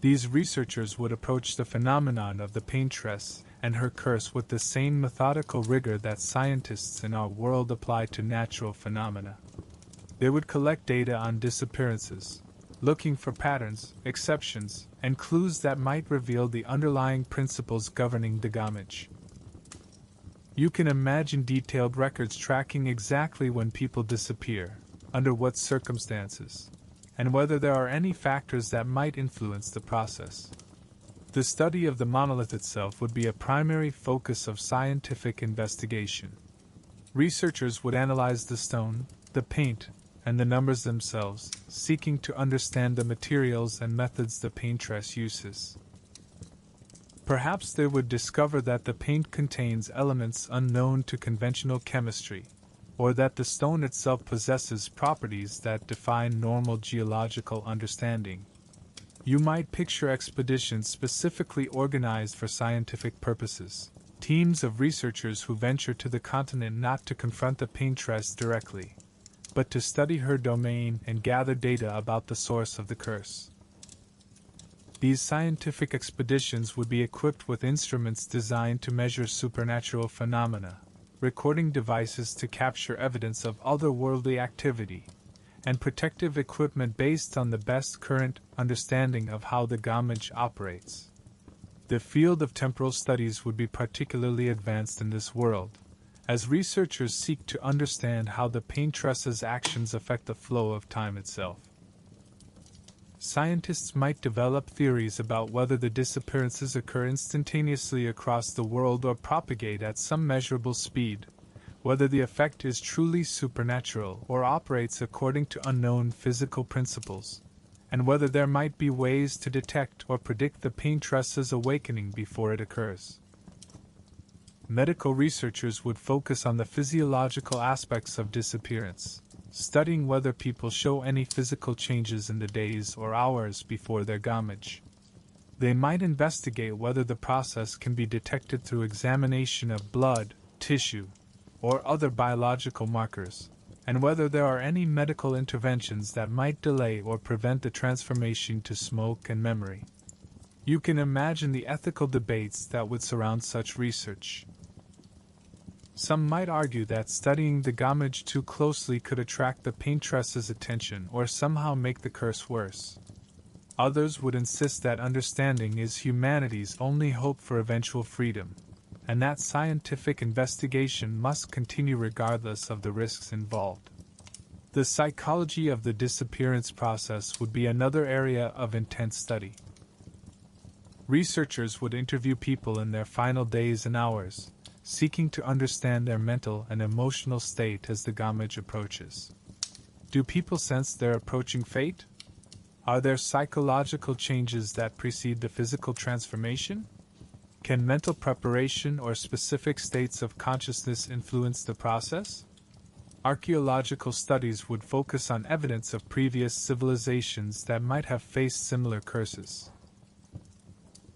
These researchers would approach the phenomenon of the Paintress and her curse with the same methodical rigor that scientists in our world apply to natural phenomena. They would collect data on disappearances, looking for patterns, exceptions, and clues that might reveal the underlying principles governing the gamage. You can imagine detailed records tracking exactly when people disappear, under what circumstances, and whether there are any factors that might influence the process. The study of the monolith itself would be a primary focus of scientific investigation. Researchers would analyze the stone, the paint, and the numbers themselves, seeking to understand the materials and methods the paintress uses. Perhaps they would discover that the paint contains elements unknown to conventional chemistry, or that the stone itself possesses properties that defy normal geological understanding. You might picture expeditions specifically organized for scientific purposes, teams of researchers who venture to the continent not to confront the paintress directly, but to study her domain and gather data about the source of the curse. These scientific expeditions would be equipped with instruments designed to measure supernatural phenomena, recording devices to capture evidence of otherworldly activity, and protective equipment based on the best current understanding of how the Gamage operates. The field of temporal studies would be particularly advanced in this world, as researchers seek to understand how the Paintress's actions affect the flow of time itself. Scientists might develop theories about whether the disappearances occur instantaneously across the world or propagate at some measurable speed, whether the effect is truly supernatural or operates according to unknown physical principles, and whether there might be ways to detect or predict the Paintress's awakening before it occurs. Medical researchers would focus on the physiological aspects of disappearance, studying whether people show any physical changes in the days or hours before their Gamage. They might investigate whether the process can be detected through examination of blood, tissue, or other biological markers, and whether there are any medical interventions that might delay or prevent the transformation to smoke and memory. You can imagine the ethical debates that would surround such research. Some might argue that studying the Gamage too closely could attract the Paintress's attention or somehow make the curse worse. Others would insist that understanding is humanity's only hope for eventual freedom, and that scientific investigation must continue regardless of the risks involved. The psychology of the disappearance process would be another area of intense study. Researchers would interview people in their final days and hours, seeking to understand their mental and emotional state as the Gamage approaches. Do people sense their approaching fate? Are there psychological changes that precede the physical transformation? Can mental preparation or specific states of consciousness influence the process? Archaeological studies would focus on evidence of previous civilizations that might have faced similar curses.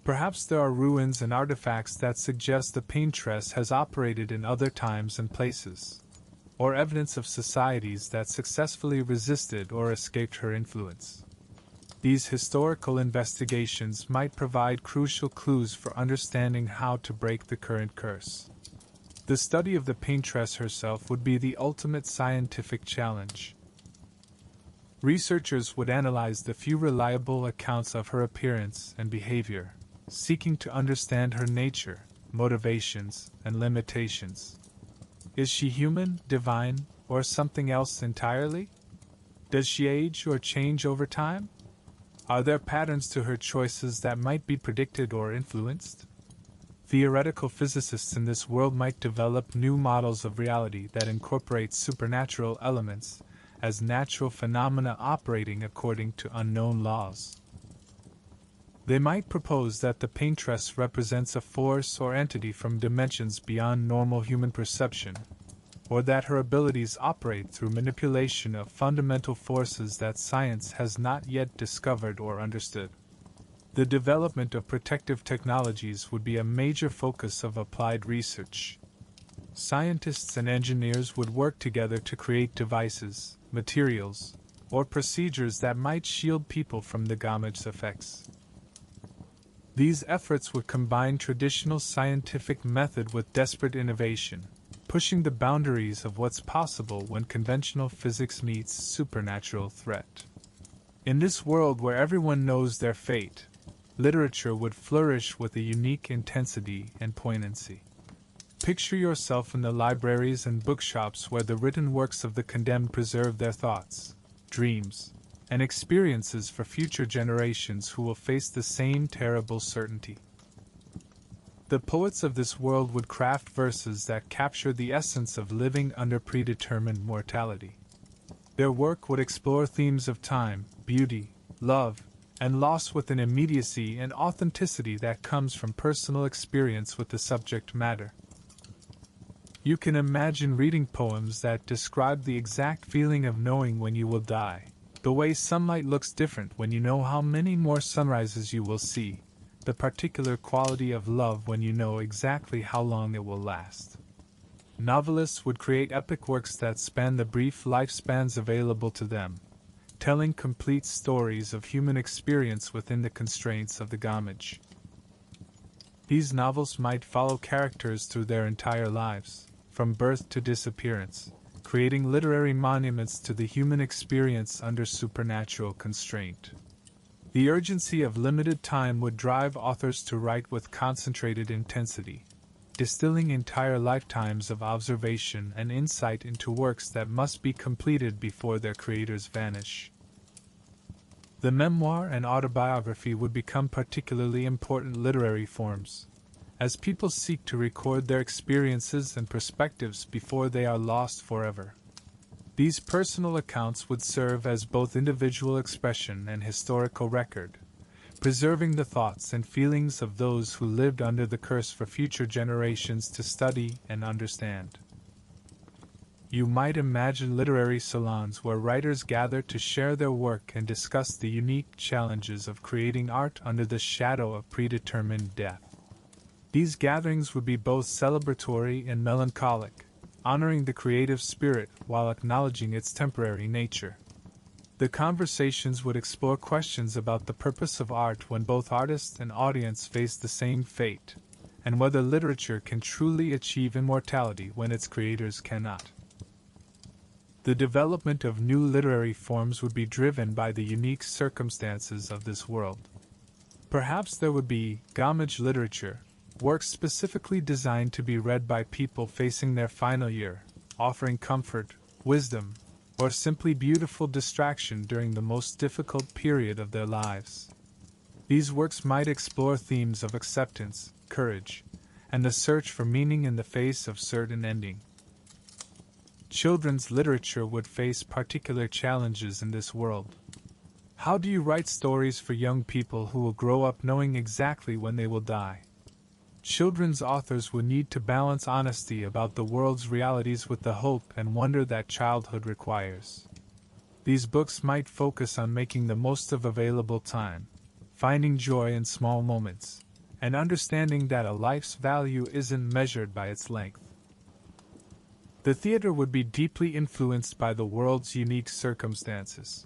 Perhaps there are ruins and artifacts that suggest the Paintress has operated in other times and places, or evidence of societies that successfully resisted or escaped her influence. These historical investigations might provide crucial clues for understanding how to break the current curse. The study of the Paintress herself would be the ultimate scientific challenge. Researchers would analyze the few reliable accounts of her appearance and behavior, seeking to understand her nature, motivations, and limitations. Is she human, divine, or something else entirely? Does she age or change over time? Are there patterns to her choices that might be predicted or influenced? Theoretical physicists in this world might develop new models of reality that incorporate supernatural elements as natural phenomena operating according to unknown laws. They might propose that the Paintress represents a force or entity from dimensions beyond normal human perception, or that her abilities operate through manipulation of fundamental forces that science has not yet discovered or understood. The development of protective technologies would be a major focus of applied research. Scientists and engineers would work together to create devices, materials, or procedures that might shield people from the Gamage's effects. These efforts would combine traditional scientific method with desperate innovation, pushing the boundaries of what's possible when conventional physics meets supernatural threat. In this world where everyone knows their fate, literature would flourish with a unique intensity and poignancy. Picture yourself in the libraries and bookshops where the written works of the condemned preserve their thoughts, dreams, and experiences for future generations who will face the same terrible certainty. The poets of this world would craft verses that capture the essence of living under predetermined mortality. Their work would explore themes of time, beauty, love, and loss with an immediacy and authenticity that comes from personal experience with the subject matter. You can imagine reading poems that describe the exact feeling of knowing when you will die. The way sunlight looks different when you know how many more sunrises you will see, the particular quality of love when you know exactly how long it will last. Novelists would create epic works that span the brief lifespans available to them, telling complete stories of human experience within the constraints of the gamage. These novels might follow characters through their entire lives, from birth to disappearance, creating literary monuments to the human experience under supernatural constraint. The urgency of limited time would drive authors to write with concentrated intensity, distilling entire lifetimes of observation and insight into works that must be completed before their creators vanish. The memoir and autobiography would become particularly important literary forms, as people seek to record their experiences and perspectives before they are lost forever. These personal accounts would serve as both individual expression and historical record, preserving the thoughts and feelings of those who lived under the curse for future generations to study and understand. You might imagine literary salons where writers gather to share their work and discuss the unique challenges of creating art under the shadow of predetermined death. These gatherings would be both celebratory and melancholic, honoring the creative spirit while acknowledging its temporary nature. The conversations would explore questions about the purpose of art when both artist and audience face the same fate, and whether literature can truly achieve immortality when its creators cannot. The development of new literary forms would be driven by the unique circumstances of this world. Perhaps there would be gamage literature, works specifically designed to be read by people facing their final year, offering comfort, wisdom, or simply beautiful distraction during the most difficult period of their lives. These works might explore themes of acceptance, courage, and the search for meaning in the face of certain ending. Children's literature would face particular challenges in this world. How do you write stories for young people who will grow up knowing exactly when they will die? Children's authors would need to balance honesty about the world's realities with the hope and wonder that childhood requires. These books might focus on making the most of available time, finding joy in small moments, and understanding that a life's value isn't measured by its length. The theater would be deeply influenced by the world's unique circumstances.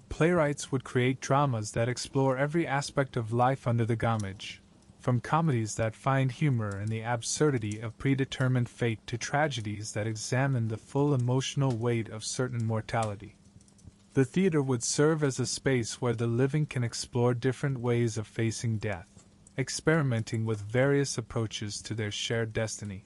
Playwrights would create dramas that explore every aspect of life under the gamage, from comedies that find humor in the absurdity of predetermined fate to tragedies that examine the full emotional weight of certain mortality. The theater would serve as a space where the living can explore different ways of facing death, experimenting with various approaches to their shared destiny.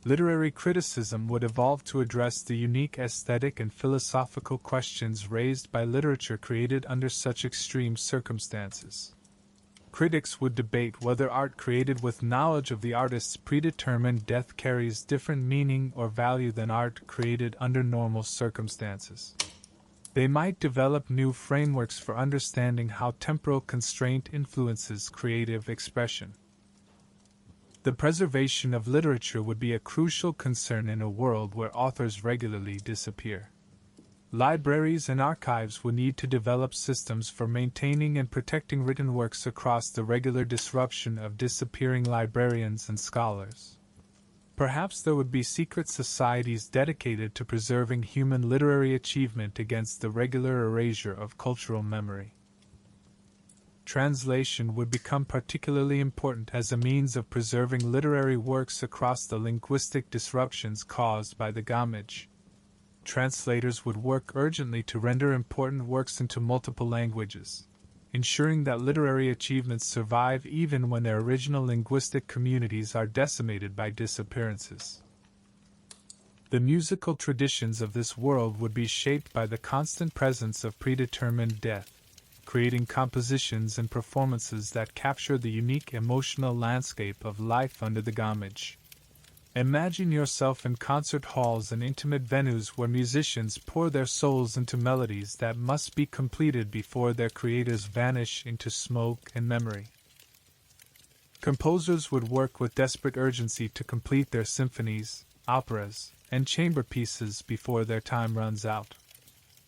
Literary criticism would evolve to address the unique aesthetic and philosophical questions raised by literature created under such extreme circumstances. Critics would debate whether art created with knowledge of the artist's predetermined death carries different meaning or value than art created under normal circumstances. They might develop new frameworks for understanding how temporal constraint influences creative expression. The preservation of literature would be a crucial concern in a world where authors regularly disappear. Libraries and archives would need to develop systems for maintaining and protecting written works across the regular disruption of disappearing librarians and scholars. Perhaps there would be secret societies dedicated to preserving human literary achievement against the regular erasure of cultural memory. Translation would become particularly important as a means of preserving literary works across the linguistic disruptions caused by the gamage. Translators would work urgently to render important works into multiple languages, ensuring that literary achievements survive even when their original linguistic communities are decimated by disappearances. The musical traditions of this world would be shaped by the constant presence of predetermined death, creating compositions and performances that capture the unique emotional landscape of life under the gamage. Imagine yourself in concert halls and intimate venues where musicians pour their souls into melodies that must be completed before their creators vanish into smoke and memory. Composers would work with desperate urgency to complete their symphonies, operas, and chamber pieces before their time runs out.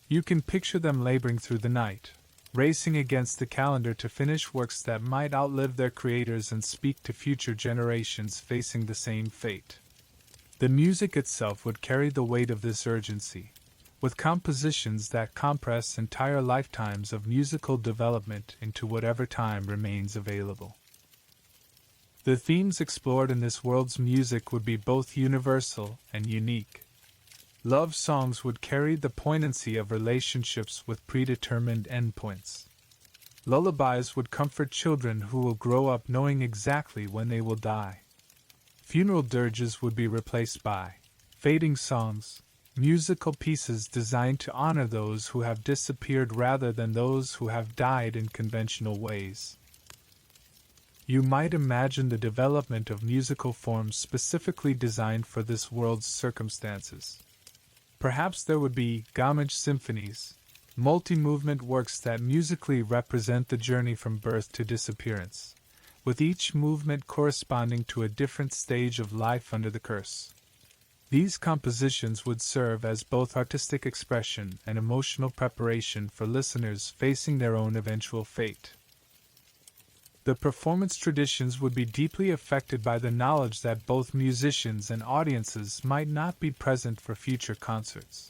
You can picture them laboring through the night, racing against the calendar to finish works that might outlive their creators and speak to future generations facing the same fate. The music itself would carry the weight of this urgency, with compositions that compress entire lifetimes of musical development into whatever time remains available. The themes explored in this world's music would be both universal and unique. Love songs would carry the poignancy of relationships with predetermined endpoints. Lullabies would comfort children who will grow up knowing exactly when they will die. Funeral dirges would be replaced by fading songs, musical pieces designed to honor those who have disappeared rather than those who have died in conventional ways. You might imagine the development of musical forms specifically designed for this world's circumstances. Perhaps there would be gamage symphonies, multi-movement works that musically represent the journey from birth to disappearance, with each movement corresponding to a different stage of life under the curse. These compositions would serve as both artistic expression and emotional preparation for listeners facing their own eventual fate. The performance traditions would be deeply affected by the knowledge that both musicians and audiences might not be present for future concerts.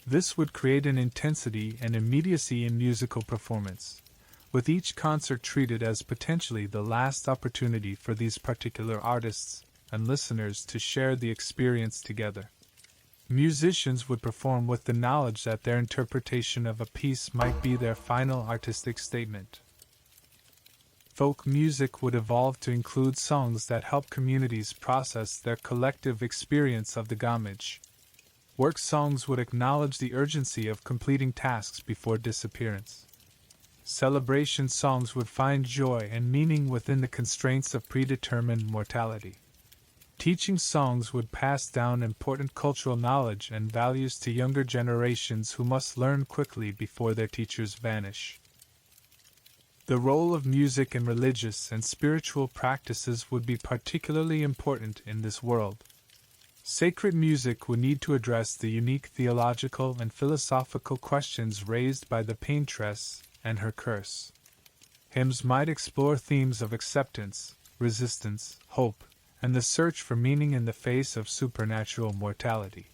This would create an intensity and immediacy in musical performance, with each concert treated as potentially the last opportunity for these particular artists and listeners to share the experience together. Musicians would perform with the knowledge that their interpretation of a piece might be their final artistic statement. Folk music would evolve to include songs that help communities process their collective experience of the gamage. Work songs would acknowledge the urgency of completing tasks before disappearance. Celebration songs would find joy and meaning within the constraints of predetermined mortality. Teaching songs would pass down important cultural knowledge and values to younger generations who must learn quickly before their teachers vanish. The role of music in religious and spiritual practices would be particularly important in this world. Sacred music would need to address the unique theological and philosophical questions raised by the Paintress and her curse. Hymns might explore themes of acceptance, resistance, hope, and the search for meaning in the face of supernatural mortality.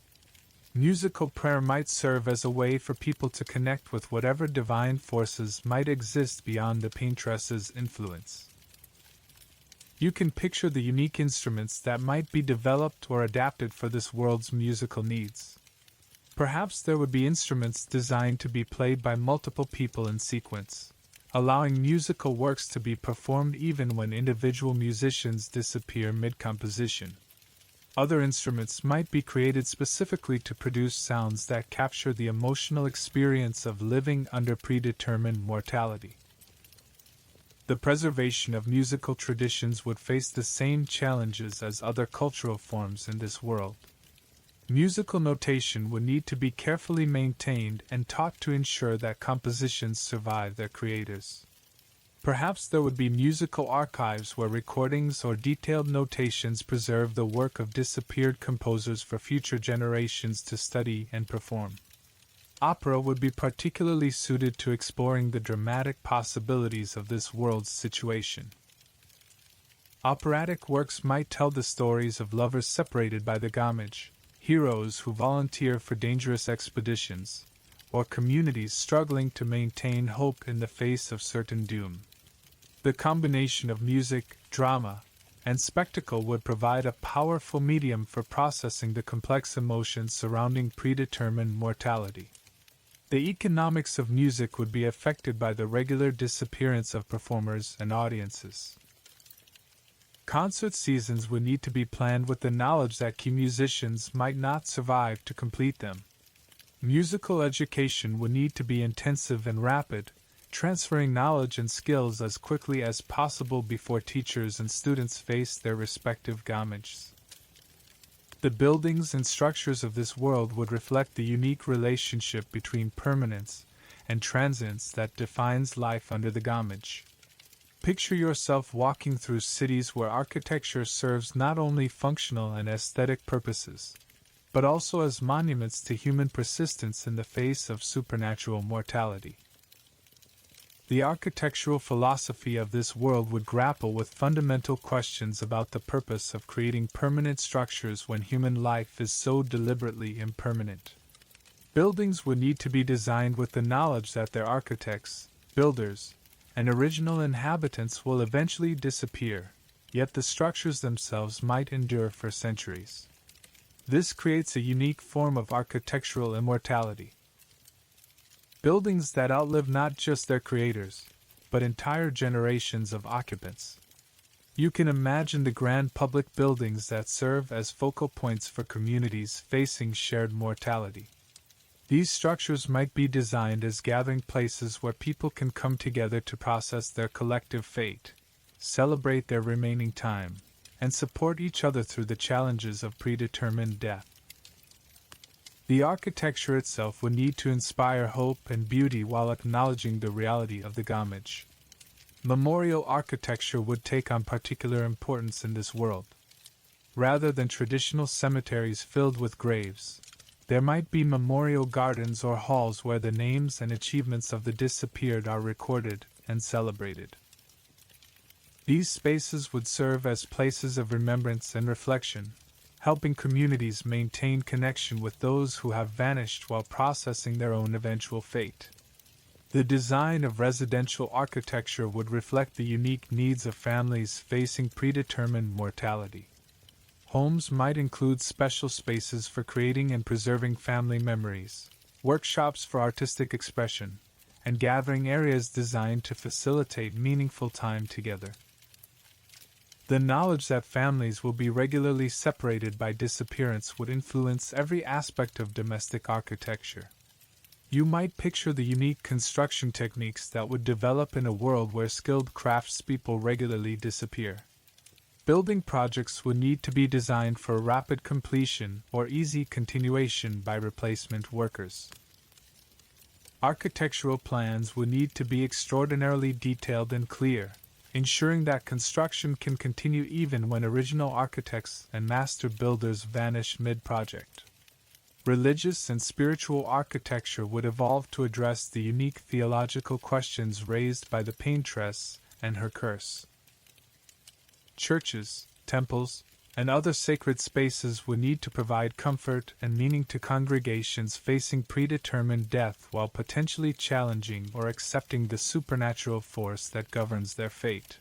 Musical prayer might serve as a way for people to connect with whatever divine forces might exist beyond the Paintress's influence. You can picture the unique instruments that might be developed or adapted for this world's musical needs. Perhaps there would be instruments designed to be played by multiple people in sequence, allowing musical works to be performed even when individual musicians disappear mid-composition. Other instruments might be created specifically to produce sounds that capture the emotional experience of living under predetermined mortality. The preservation of musical traditions would face the same challenges as other cultural forms in this world. Musical notation would need to be carefully maintained and taught to ensure that compositions survive their creators. Perhaps there would be musical archives where recordings or detailed notations preserve the work of disappeared composers for future generations to study and perform. Opera would be particularly suited to exploring the dramatic possibilities of this world's situation. Operatic works might tell the stories of lovers separated by the gamage, heroes who volunteer for dangerous expeditions, or communities struggling to maintain hope in the face of certain doom. The combination of music, drama, and spectacle would provide a powerful medium for processing the complex emotions surrounding predetermined mortality. The economics of music would be affected by the regular disappearance of performers and audiences. Concert seasons would need to be planned with the knowledge that key musicians might not survive to complete them. Musical education would need to be intensive and rapid, transferring knowledge and skills as quickly as possible before teachers and students face their respective gamages. The buildings and structures of this world would reflect the unique relationship between permanence and transience that defines life under the gamage. Picture yourself walking through cities where architecture serves not only functional and aesthetic purposes, but also as monuments to human persistence in the face of supernatural mortality. The architectural philosophy of this world would grapple with fundamental questions about the purpose of creating permanent structures when human life is so deliberately impermanent. Buildings would need to be designed with the knowledge that their architects, builders, and original inhabitants will eventually disappear, yet the structures themselves might endure for centuries. This creates a unique form of architectural immortality. Buildings that outlive not just their creators, but entire generations of occupants. You can imagine the grand public buildings that serve as focal points for communities facing shared mortality. These structures might be designed as gathering places where people can come together to process their collective fate, celebrate their remaining time, and support each other through the challenges of predetermined death. The architecture itself would need to inspire hope and beauty while acknowledging the reality of the gamage. Memorial architecture would take on particular importance in this world. Rather than traditional cemeteries filled with graves, there might be memorial gardens or halls where the names and achievements of the disappeared are recorded and celebrated. These spaces would serve as places of remembrance and reflection, helping communities maintain connection with those who have vanished while processing their own eventual fate. The design of residential architecture would reflect the unique needs of families facing predetermined mortality. Homes might include special spaces for creating and preserving family memories, workshops for artistic expression, and gathering areas designed to facilitate meaningful time together. The knowledge that families will be regularly separated by disappearance would influence every aspect of domestic architecture. You might picture the unique construction techniques that would develop in a world where skilled craftspeople regularly disappear. Building projects would need to be designed for rapid completion or easy continuation by replacement workers. Architectural plans would need to be extraordinarily detailed and clear, ensuring that construction can continue even when original architects and master builders vanish mid-project. Religious and spiritual architecture would evolve to address the unique theological questions raised by the Paintress and her curse. Churches, temples, and other sacred spaces would need to provide comfort and meaning to congregations facing predetermined death while potentially challenging or accepting the supernatural force that governs their fate.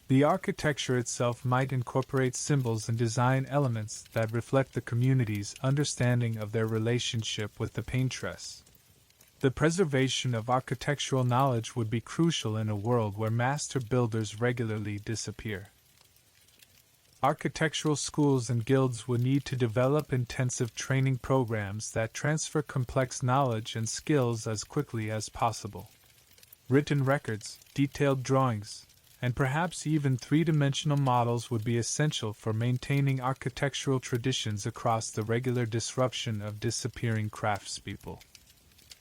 The architecture itself might incorporate symbols and design elements that reflect the community's understanding of their relationship with the Paintress. The preservation of architectural knowledge would be crucial in a world where master builders regularly disappear. Architectural schools and guilds would need to develop intensive training programs that transfer complex knowledge and skills as quickly as possible. Written records, detailed drawings, and perhaps even three-dimensional models would be essential for maintaining architectural traditions across the regular disruption of disappearing craftspeople.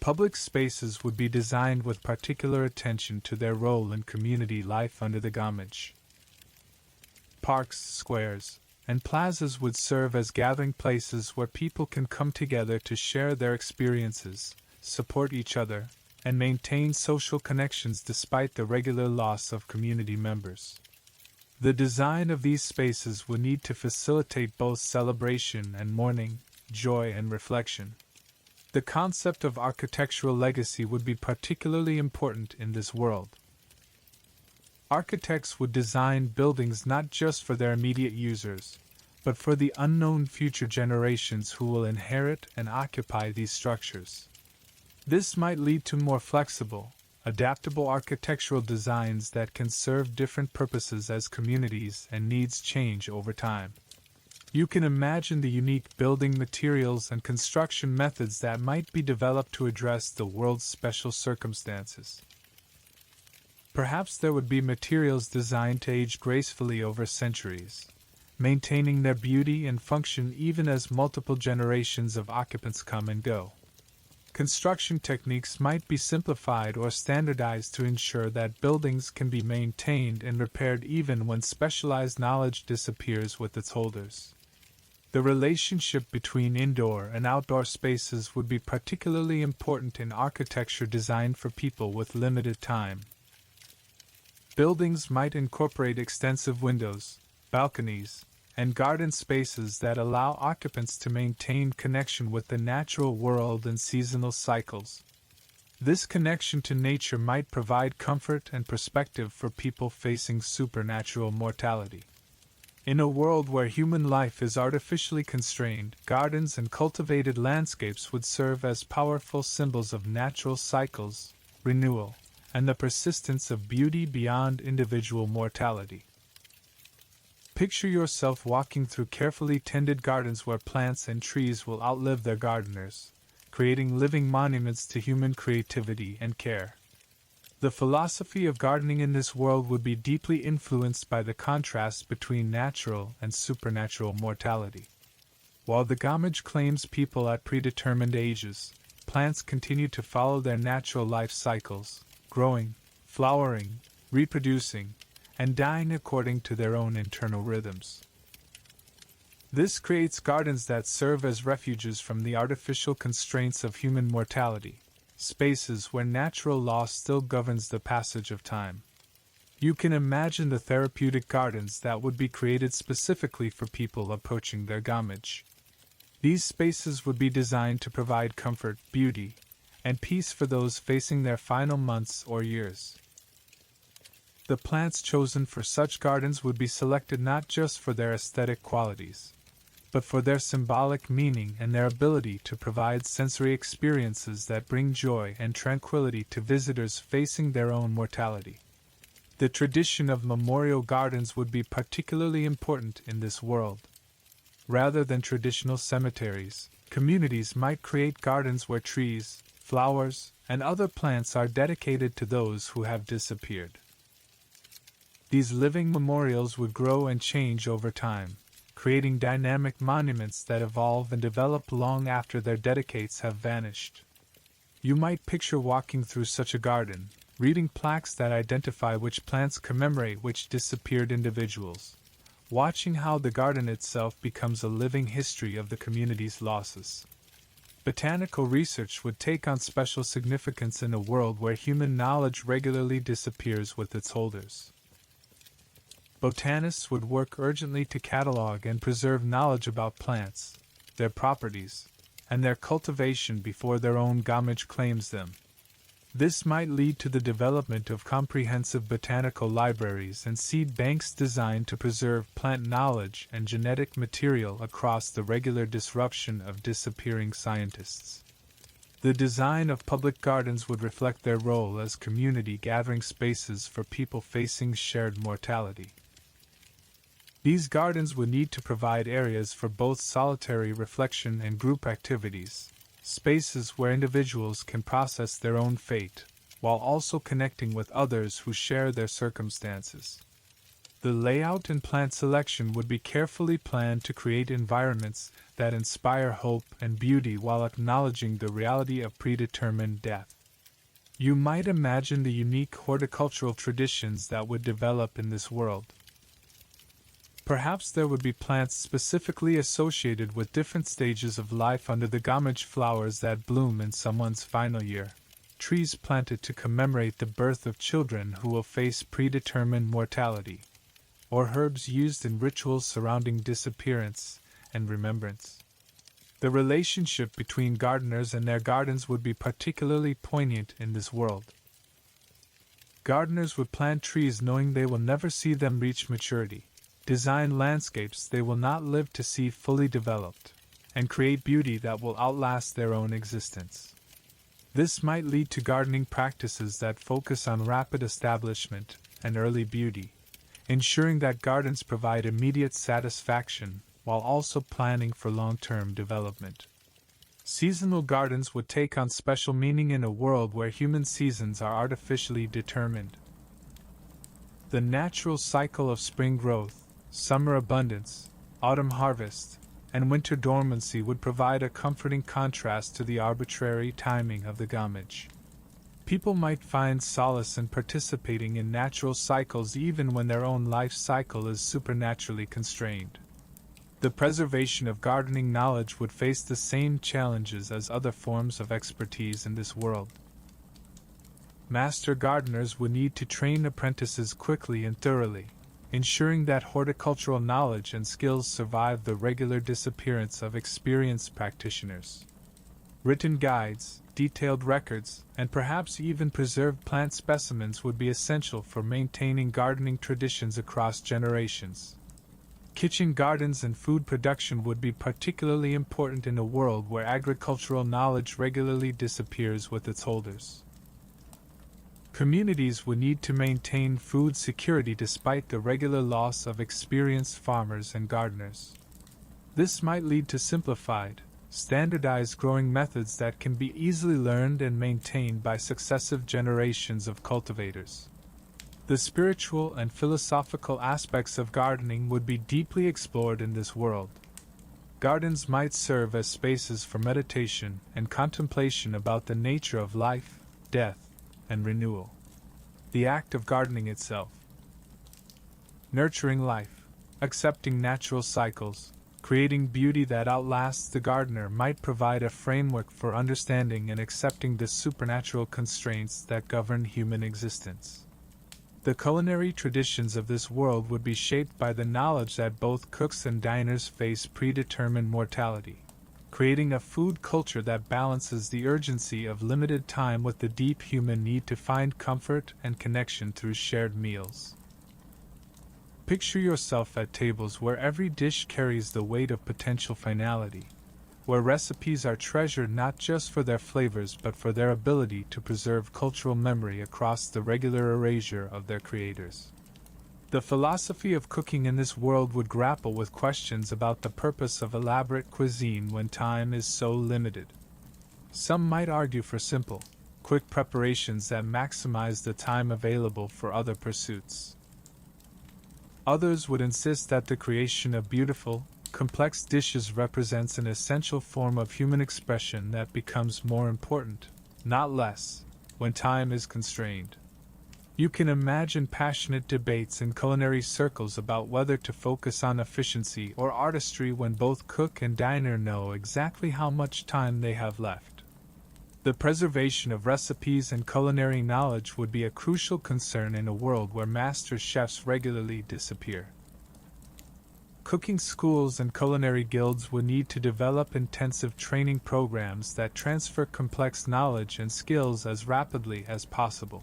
Public spaces would be designed with particular attention to their role in community life under the gamage. Parks, squares, and plazas would serve as gathering places where people can come together to share their experiences, support each other, and maintain social connections despite the regular loss of community members. The design of these spaces would need to facilitate both celebration and mourning, joy and reflection. The concept of architectural legacy would be particularly important in this world. Architects would design buildings not just for their immediate users, but for the unknown future generations who will inherit and occupy these structures. This might lead to more flexible, adaptable architectural designs that can serve different purposes as communities and needs change over time. You can imagine the unique building materials and construction methods that might be developed to address the world's special circumstances. Perhaps there would be materials designed to age gracefully over centuries, maintaining their beauty and function even as multiple generations of occupants come and go. Construction techniques might be simplified or standardized to ensure that buildings can be maintained and repaired even when specialized knowledge disappears with its holders. The relationship between indoor and outdoor spaces would be particularly important in architecture designed for people with limited time. Buildings might incorporate extensive windows, balconies, and garden spaces that allow occupants to maintain connection with the natural world and seasonal cycles. This connection to nature might provide comfort and perspective for people facing supernatural mortality. In a world where human life is artificially constrained, gardens and cultivated landscapes would serve as powerful symbols of natural cycles, renewal, and the persistence of beauty beyond individual mortality. Picture yourself walking through carefully tended gardens where plants and trees will outlive their gardeners, creating living monuments to human creativity and care. The philosophy of gardening in this world would be deeply influenced by the contrast between natural and supernatural mortality. While the gamage claims people at predetermined ages, plants continue to follow their natural life cycles, growing, flowering, reproducing, and dying according to their own internal rhythms. This creates gardens that serve as refuges from the artificial constraints of human mortality, spaces where natural law still governs the passage of time. You can imagine the therapeutic gardens that would be created specifically for people approaching their gamage. These spaces would be designed to provide comfort, beauty, and peace for those facing their final months or years. The plants chosen for such gardens would be selected not just for their aesthetic qualities, but for their symbolic meaning and their ability to provide sensory experiences that bring joy and tranquility to visitors facing their own mortality. The tradition of memorial gardens would be particularly important in this world. Rather than traditional cemeteries, communities might create gardens where trees, flowers, and other plants are dedicated to those who have disappeared. These living memorials would grow and change over time, creating dynamic monuments that evolve and develop long after their dedicates have vanished. You might picture walking through such a garden, reading plaques that identify which plants commemorate which disappeared individuals, watching how the garden itself becomes a living history of the community's losses. Botanical research would take on special significance in a world where human knowledge regularly disappears with its holders. Botanists would work urgently to catalog and preserve knowledge about plants, their properties, and their cultivation before their own gamage claims them. This might lead to the development of comprehensive botanical libraries and seed banks designed to preserve plant knowledge and genetic material across the regular disruption of disappearing scientists. The design of public gardens would reflect their role as community gathering spaces for people facing shared mortality. These gardens would need to provide areas for both solitary reflection and group activities, spaces where individuals can process their own fate, while also connecting with others who share their circumstances. The layout and plant selection would be carefully planned to create environments that inspire hope and beauty while acknowledging the reality of predetermined death. You might imagine the unique horticultural traditions that would develop in this world. Perhaps there would be plants specifically associated with different stages of life under the gamage, flowers that bloom in someone's final year, trees planted to commemorate the birth of children who will face predetermined mortality, or herbs used in rituals surrounding disappearance and remembrance. The relationship between gardeners and their gardens would be particularly poignant in this world. Gardeners would plant trees knowing they will never see them reach maturity, design landscapes they will not live to see fully developed, and create beauty that will outlast their own existence. This might lead to gardening practices that focus on rapid establishment and early beauty, ensuring that gardens provide immediate satisfaction while also planning for long-term development. Seasonal gardens would take on special meaning in a world where human seasons are artificially determined. The natural cycle of spring growth, summer abundance, autumn harvest, and winter dormancy would provide a comforting contrast to the arbitrary timing of the gamage. People might find solace in participating in natural cycles even when their own life cycle is supernaturally constrained. The preservation of gardening knowledge would face the same challenges as other forms of expertise in this world. Master gardeners would need to train apprentices quickly and thoroughly, ensuring that horticultural knowledge and skills survive the regular disappearance of experienced practitioners. Written guides, detailed records, and perhaps even preserved plant specimens would be essential for maintaining gardening traditions across generations. Kitchen gardens and food production would be particularly important in a world where agricultural knowledge regularly disappears with its holders. Communities would need to maintain food security despite the regular loss of experienced farmers and gardeners. This might lead to simplified, standardized growing methods that can be easily learned and maintained by successive generations of cultivators. The spiritual and philosophical aspects of gardening would be deeply explored in this world. Gardens might serve as spaces for meditation and contemplation about the nature of life, death, and renewal. The act of gardening itself. Nurturing life, accepting natural cycles, creating beauty that outlasts the gardener might provide a framework for understanding and accepting the supernatural constraints that govern human existence. The culinary traditions of this world would be shaped by the knowledge that both cooks and diners face predetermined mortality, creating a food culture that balances the urgency of limited time with the deep human need to find comfort and connection through shared meals. Picture yourself at tables where every dish carries the weight of potential finality, where recipes are treasured not just for their flavors but for their ability to preserve cultural memory across the regular erasure of their creators. The philosophy of cooking in this world would grapple with questions about the purpose of elaborate cuisine when time is so limited. Some might argue for simple, quick preparations that maximize the time available for other pursuits. Others would insist that the creation of beautiful, complex dishes represents an essential form of human expression that becomes more important, not less, when time is constrained. You can imagine passionate debates in culinary circles about whether to focus on efficiency or artistry when both cook and diner know exactly how much time they have left. The preservation of recipes and culinary knowledge would be a crucial concern in a world where master chefs regularly disappear. Cooking schools and culinary guilds would need to develop intensive training programs that transfer complex knowledge and skills as rapidly as possible.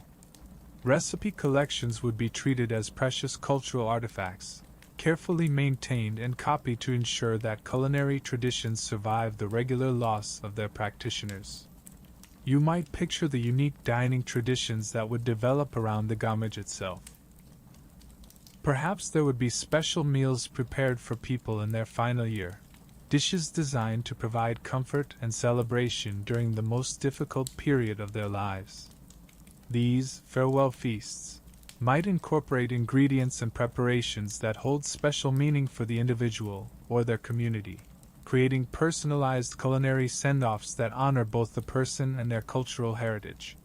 Recipe collections would be treated as precious cultural artifacts, carefully maintained and copied to ensure that culinary traditions survive the regular loss of their practitioners. You might picture the unique dining traditions that would develop around the gamage itself. Perhaps there would be special meals prepared for people in their final year, dishes designed to provide comfort and celebration during the most difficult period of their lives. These farewell feasts might incorporate ingredients and preparations that hold special meaning for the individual or their community, creating personalized culinary send-offs that honor both the person and their cultural heritage.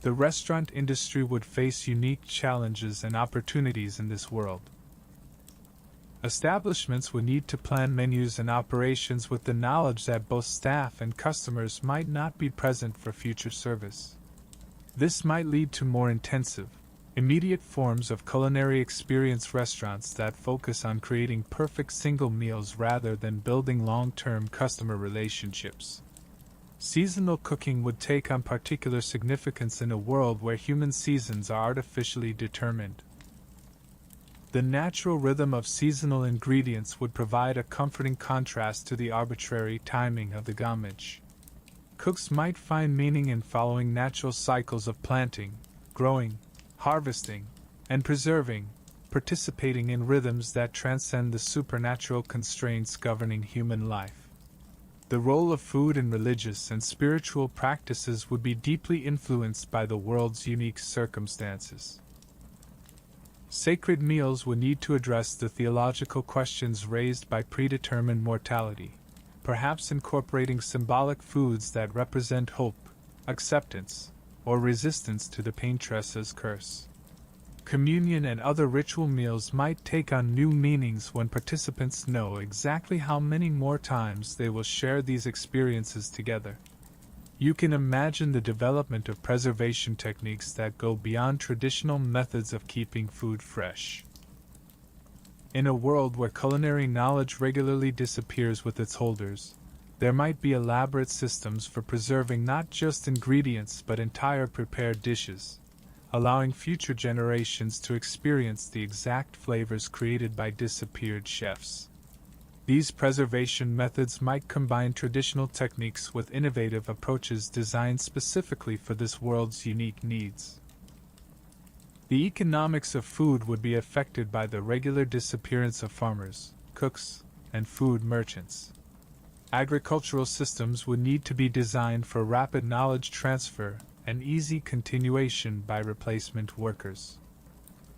The restaurant industry would face unique challenges and opportunities in this world. Establishments would need to plan menus and operations with the knowledge that both staff and customers might not be present for future service. This might lead to more intensive, immediate forms of culinary experience restaurants that focus on creating perfect single meals rather than building long-term customer relationships. Seasonal cooking would take on particular significance in a world where human seasons are artificially determined. The natural rhythm of seasonal ingredients would provide a comforting contrast to the arbitrary timing of the gamage. Cooks might find meaning in following natural cycles of planting, growing, harvesting, and preserving, participating in rhythms that transcend the supernatural constraints governing human life. The role of food in religious and spiritual practices would be deeply influenced by the world's unique circumstances. Sacred meals would need to address the theological questions raised by predetermined mortality, perhaps incorporating symbolic foods that represent hope, acceptance, or resistance to the Paintress's curse. Communion and other ritual meals might take on new meanings when participants know exactly how many more times they will share these experiences together. You can imagine the development of preservation techniques that go beyond traditional methods of keeping food fresh. In a world where culinary knowledge regularly disappears with its holders, there might be elaborate systems for preserving not just ingredients but entire prepared dishes, allowing future generations to experience the exact flavors created by disappeared chefs. These preservation methods might combine traditional techniques with innovative approaches designed specifically for this world's unique needs. The economics of food would be affected by the regular disappearance of farmers, cooks, and food merchants. Agricultural systems would need to be designed for rapid knowledge transfer and easy continuation by replacement workers.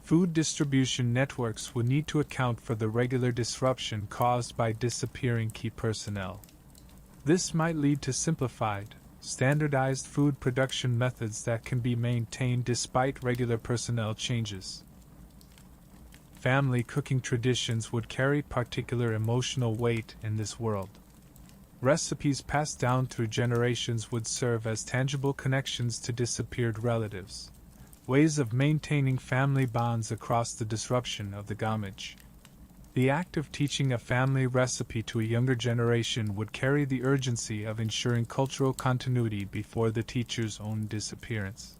Food distribution networks would need to account for the regular disruption caused by disappearing key personnel. This might lead to simplified, standardized food production methods that can be maintained despite regular personnel changes. Family cooking traditions would carry particular emotional weight in this world. Recipes passed down through generations would serve as tangible connections to disappeared relatives, ways of maintaining family bonds across the disruption of the gamage. The act of teaching a family recipe to a younger generation would carry the urgency of ensuring cultural continuity before the teacher's own disappearance.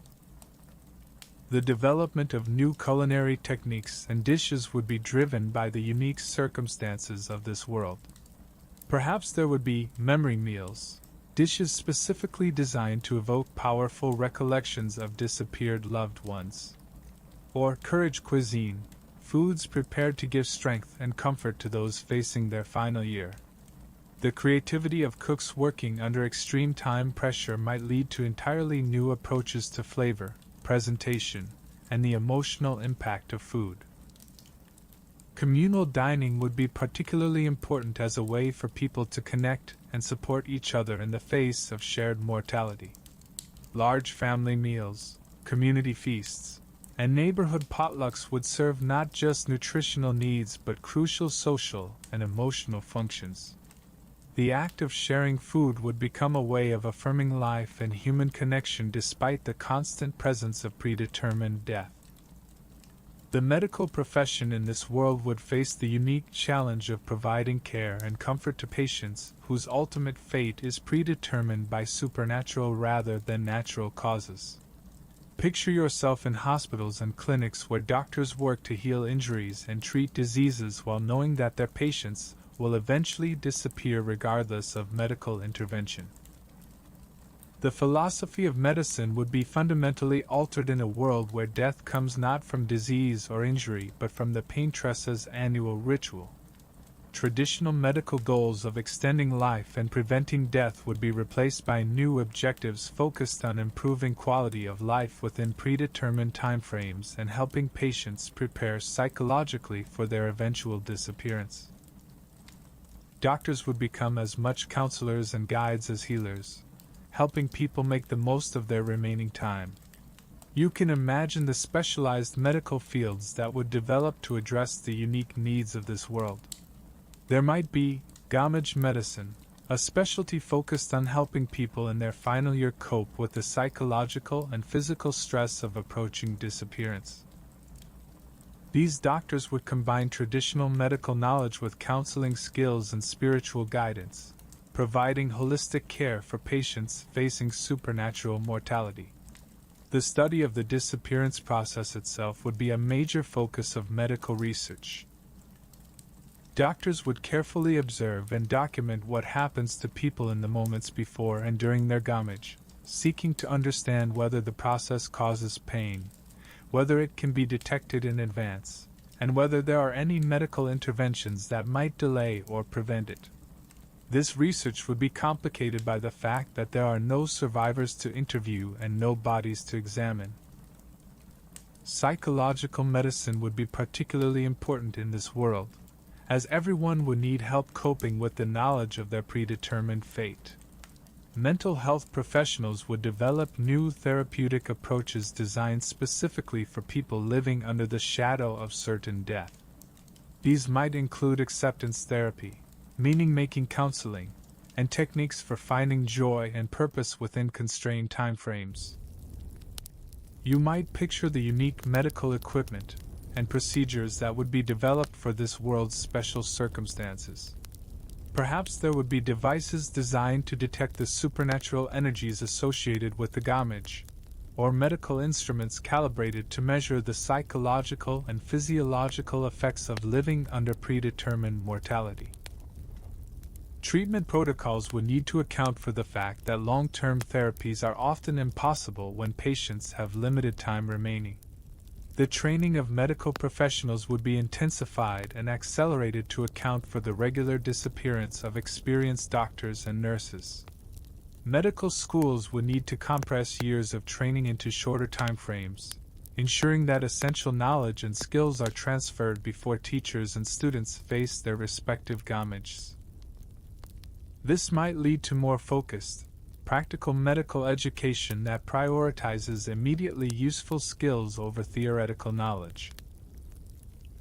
The development of new culinary techniques and dishes would be driven by the unique circumstances of this world. Perhaps there would be memory meals, dishes specifically designed to evoke powerful recollections of disappeared loved ones. Or courage cuisine, foods prepared to give strength and comfort to those facing their final year. The creativity of cooks working under extreme time pressure might lead to entirely new approaches to flavor, presentation, and the emotional impact of food. Communal dining would be particularly important as a way for people to connect and support each other in the face of shared mortality. Large family meals, community feasts, and neighborhood potlucks would serve not just nutritional needs but crucial social and emotional functions. The act of sharing food would become a way of affirming life and human connection despite the constant presence of predetermined death. The medical profession in this world would face the unique challenge of providing care and comfort to patients whose ultimate fate is predetermined by supernatural rather than natural causes. Picture yourself in hospitals and clinics where doctors work to heal injuries and treat diseases while knowing that their patients will eventually disappear regardless of medical intervention. The philosophy of medicine would be fundamentally altered in a world where death comes not from disease or injury but from the Paintress's annual ritual. Traditional medical goals of extending life and preventing death would be replaced by new objectives focused on improving quality of life within predetermined timeframes and helping patients prepare psychologically for their eventual disappearance. Doctors would become as much counselors and guides as healers, helping people make the most of their remaining time. You can imagine the specialized medical fields that would develop to address the unique needs of this world. There might be gamage medicine, a specialty focused on helping people in their final year cope with the psychological and physical stress of approaching disappearance. These doctors would combine traditional medical knowledge with counseling skills and spiritual guidance, providing holistic care for patients facing supernatural mortality. The study of the disappearance process itself would be a major focus of medical research. Doctors would carefully observe and document what happens to people in the moments before and during their gamage, seeking to understand whether the process causes pain, whether it can be detected in advance, and whether there are any medical interventions that might delay or prevent it. This research would be complicated by the fact that there are no survivors to interview and no bodies to examine. Psychological medicine would be particularly important in this world, as everyone would need help coping with the knowledge of their predetermined fate. Mental health professionals would develop new therapeutic approaches designed specifically for people living under the shadow of certain death. These might include acceptance therapy, meaning-making counseling, and techniques for finding joy and purpose within constrained timeframes. You might picture the unique medical equipment and procedures that would be developed for this world's special circumstances. Perhaps there would be devices designed to detect the supernatural energies associated with the gamage, or medical instruments calibrated to measure the psychological and physiological effects of living under predetermined mortality. Treatment protocols would need to account for the fact that long-term therapies are often impossible when patients have limited time remaining. The training of medical professionals would be intensified and accelerated to account for the regular disappearance of experienced doctors and nurses. Medical schools would need to compress years of training into shorter time frames, ensuring that essential knowledge and skills are transferred before teachers and students face their respective gamages. This might lead to more focused, practical medical education that prioritizes immediately useful skills over theoretical knowledge.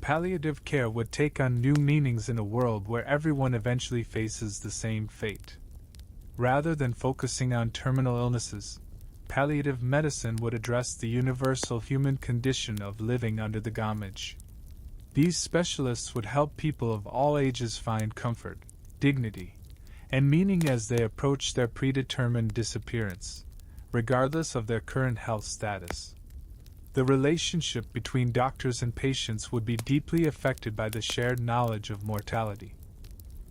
Palliative care would take on new meanings in a world where everyone eventually faces the same fate. Rather than focusing on terminal illnesses, palliative medicine would address the universal human condition of living under the gamage. These specialists would help people of all ages find comfort, dignity, and meaning as they approach their predetermined disappearance, regardless of their current health status. The relationship between doctors and patients would be deeply affected by the shared knowledge of mortality.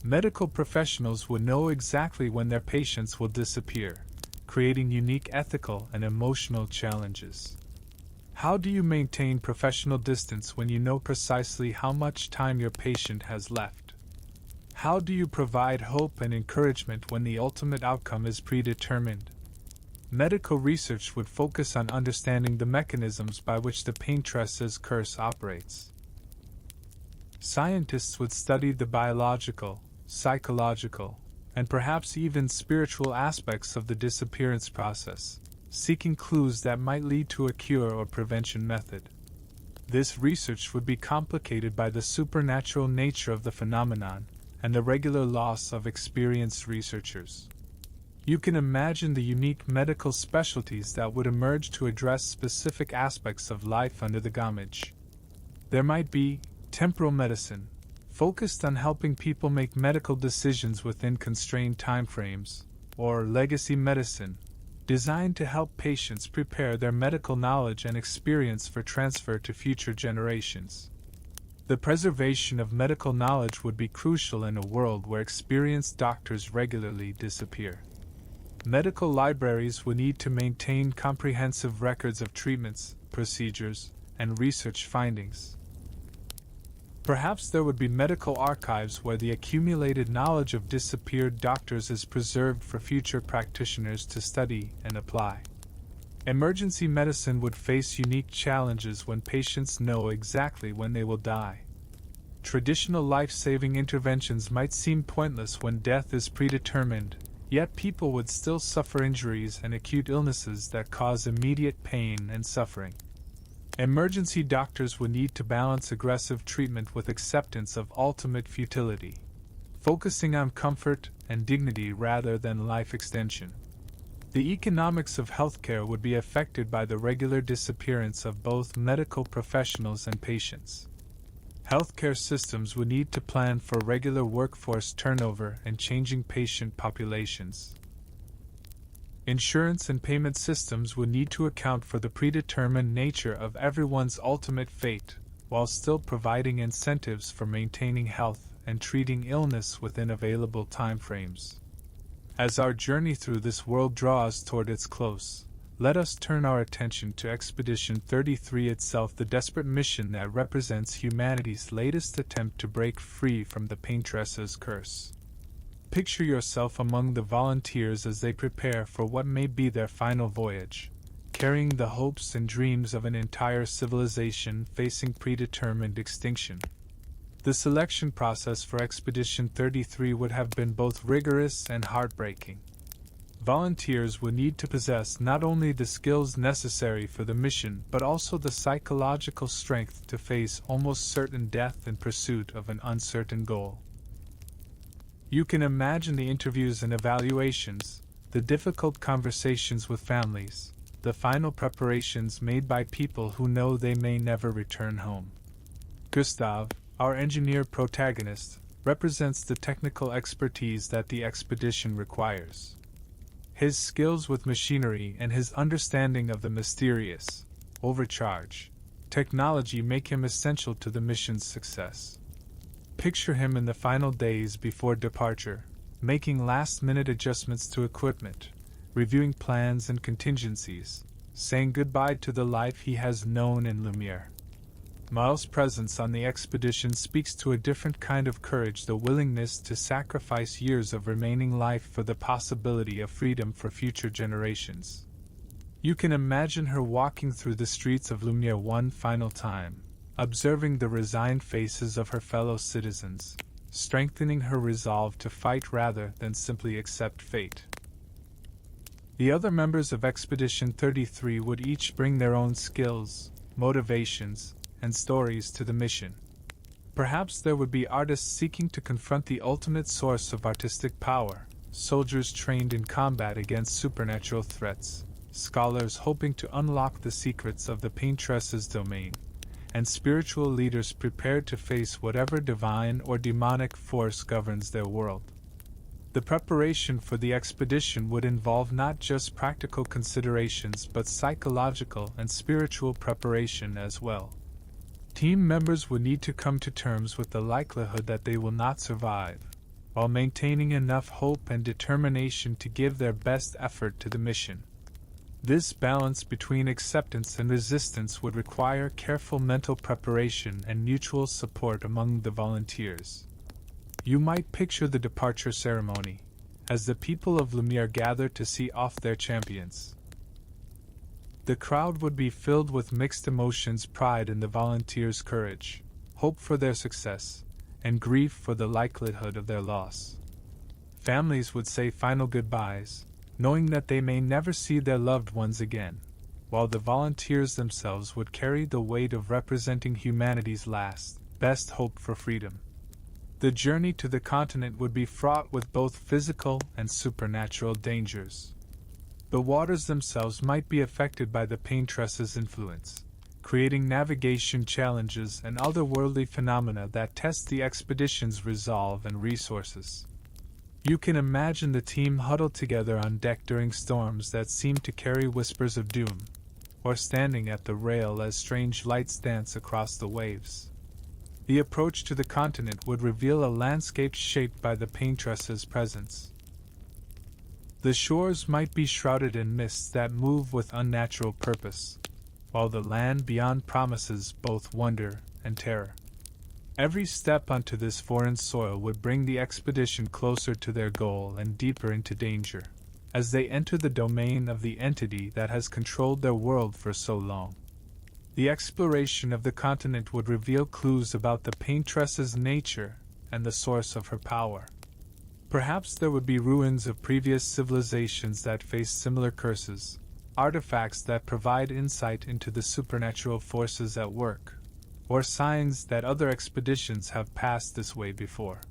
Medical professionals would know exactly when their patients will disappear, creating unique ethical and emotional challenges. How do you maintain professional distance when you know precisely how much time your patient has left? How do you provide hope and encouragement when the ultimate outcome is predetermined? Medical research would focus on understanding the mechanisms by which the Paintress's curse operates. Scientists would study the biological, psychological, and perhaps even spiritual aspects of the disappearance process, seeking clues that might lead to a cure or prevention method. This research would be complicated by the supernatural nature of the phenomenon and the regular loss of experienced researchers. You can imagine the unique medical specialties that would emerge to address specific aspects of life under the gamage. There might be temporal medicine, focused on helping people make medical decisions within constrained timeframes, or legacy medicine, designed to help patients prepare their medical knowledge and experience for transfer to future generations. The preservation of medical knowledge would be crucial in a world where experienced doctors regularly disappear. Medical libraries would need to maintain comprehensive records of treatments, procedures, and research findings. Perhaps there would be medical archives where the accumulated knowledge of disappeared doctors is preserved for future practitioners to study and apply. Emergency medicine would face unique challenges when patients know exactly when they will die. Traditional life-saving interventions might seem pointless when death is predetermined, yet people would still suffer injuries and acute illnesses that cause immediate pain and suffering. Emergency doctors would need to balance aggressive treatment with acceptance of ultimate futility, focusing on comfort and dignity rather than life extension. The economics of healthcare would be affected by the regular disappearance of both medical professionals and patients. Healthcare systems would need to plan for regular workforce turnover and changing patient populations. Insurance and payment systems would need to account for the predetermined nature of everyone's ultimate fate, while still providing incentives for maintaining health and treating illness within available timeframes. As our journey through this world draws toward its close, let us turn our attention to Expedition 33 itself, the desperate mission that represents humanity's latest attempt to break free from the Paintress's curse. Picture yourself among the volunteers as they prepare for what may be their final voyage, carrying the hopes and dreams of an entire civilization facing predetermined extinction. The selection process for Expedition 33 would have been both rigorous and heartbreaking. Volunteers would need to possess not only the skills necessary for the mission but also the psychological strength to face almost certain death in pursuit of an uncertain goal. You can imagine the interviews and evaluations, the difficult conversations with families, the final preparations made by people who know they may never return home. Gustav, our engineer protagonist, represents the technical expertise that the expedition requires. His skills with machinery and his understanding of the mysterious, overcharge, technology make him essential to the mission's success. Picture him in the final days before departure, making last-minute adjustments to equipment, reviewing plans and contingencies, saying goodbye to the life he has known in Lumiere. Miles' presence on the expedition speaks to a different kind of courage, the willingness to sacrifice years of remaining life for the possibility of freedom for future generations. You can imagine her walking through the streets of Lumiere one final time, observing the resigned faces of her fellow citizens, strengthening her resolve to fight rather than simply accept fate. The other members of Expedition 33 would each bring their own skills, motivations, and stories to the mission. Perhaps there would be artists seeking to confront the ultimate source of artistic power, soldiers trained in combat against supernatural threats, scholars hoping to unlock the secrets of the Paintress's domain, and spiritual leaders prepared to face whatever divine or demonic force governs their world. The preparation for the expedition would involve not just practical considerations but psychological and spiritual preparation as well. Team members would need to come to terms with the likelihood that they will not survive, while maintaining enough hope and determination to give their best effort to the mission. This balance between acceptance and resistance would require careful mental preparation and mutual support among the volunteers. You might picture the departure ceremony, as the people of Lumiere gather to see off their champions. The crowd would be filled with mixed emotions: pride in the volunteers' courage, hope for their success, and grief for the likelihood of their loss. Families would say final goodbyes, knowing that they may never see their loved ones again, while the volunteers themselves would carry the weight of representing humanity's last, best hope for freedom. The journey to the continent would be fraught with both physical and supernatural dangers. The waters themselves might be affected by the Paintress's influence, creating navigation challenges and otherworldly phenomena that test the expedition's resolve and resources. You can imagine the team huddled together on deck during storms that seem to carry whispers of doom, or standing at the rail as strange lights dance across the waves. The approach to the continent would reveal a landscape shaped by the Paintress's presence. The shores might be shrouded in mists that move with unnatural purpose, while the land beyond promises both wonder and terror. Every step onto this foreign soil would bring the expedition closer to their goal and deeper into danger, as they enter the domain of the entity that has controlled their world for so long. The exploration of the continent would reveal clues about the Paintress's nature and the source of her power. Perhaps there would be ruins of previous civilizations that faced similar curses, artifacts that provide insight into the supernatural forces at work, or signs that other expeditions have passed this way before.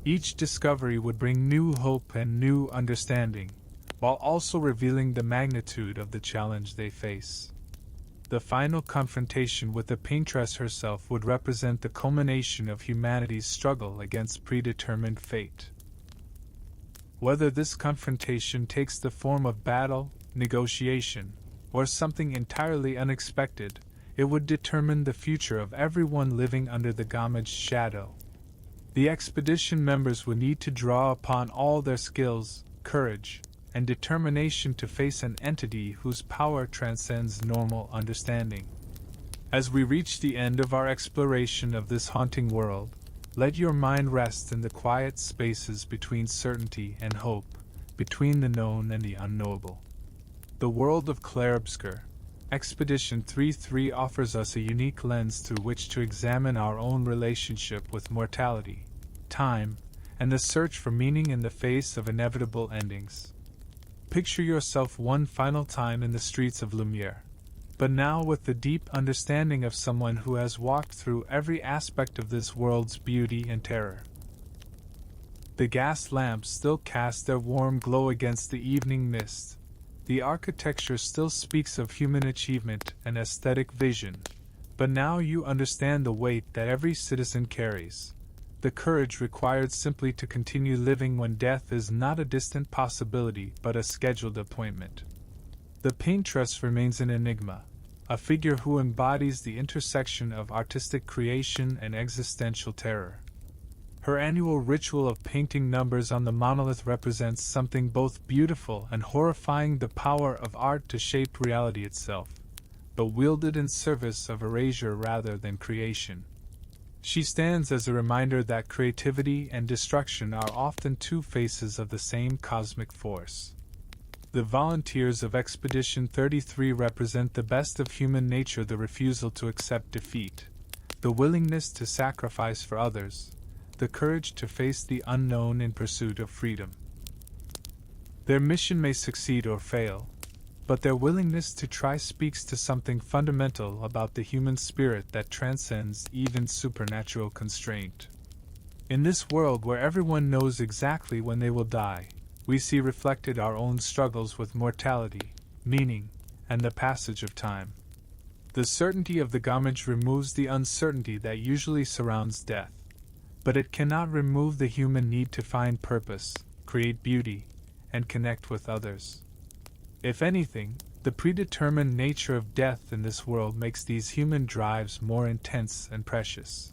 Each discovery would bring new hope and new understanding, while also revealing the magnitude of the challenge they face. The final confrontation with the Paintress herself would represent the culmination of humanity's struggle against predetermined fate. Whether this confrontation takes the form of battle, negotiation, or something entirely unexpected, it would determine the future of everyone living under the Gommage's shadow. The expedition members would need to draw upon all their skills, courage, and determination to face an entity whose power transcends normal understanding. As we reach the end of our exploration of this haunting world, let your mind rest in the quiet spaces between certainty and hope, between the known and the unknowable. The world of Clair Obscur, Expedition 33 offers us a unique lens through which to examine our own relationship with mortality, time, and the search for meaning in the face of inevitable endings. Picture yourself one final time in the streets of Lumiere, but now with the deep understanding of someone who has walked through every aspect of this world's beauty and terror. The gas lamps still cast their warm glow against the evening mist. The architecture still speaks of human achievement and aesthetic vision, But now you understand the weight that every citizen carries, the courage required simply to continue living when death is not a distant possibility but a scheduled appointment. The Paintress remains an enigma, a figure who embodies the intersection of artistic creation and existential terror. Her annual ritual of painting numbers on the monolith represents something both beautiful and horrifying, the power of art to shape reality itself, but wielded in service of erasure rather than creation. She stands as a reminder that creativity and destruction are often two faces of the same cosmic force. The volunteers of Expedition 33 represent the best of human nature: the refusal to accept defeat, the willingness to sacrifice for others, the courage to face the unknown in pursuit of freedom. Their mission may succeed or fail, but their willingness to try speaks to something fundamental about the human spirit that transcends even supernatural constraint. In this world where everyone knows exactly when they will die, we see reflected our own struggles with mortality, meaning, and the passage of time. The certainty of the gamage removes the uncertainty that usually surrounds death, but it cannot remove the human need to find purpose, create beauty, and connect with others. If anything, the predetermined nature of death in this world makes these human drives more intense and precious.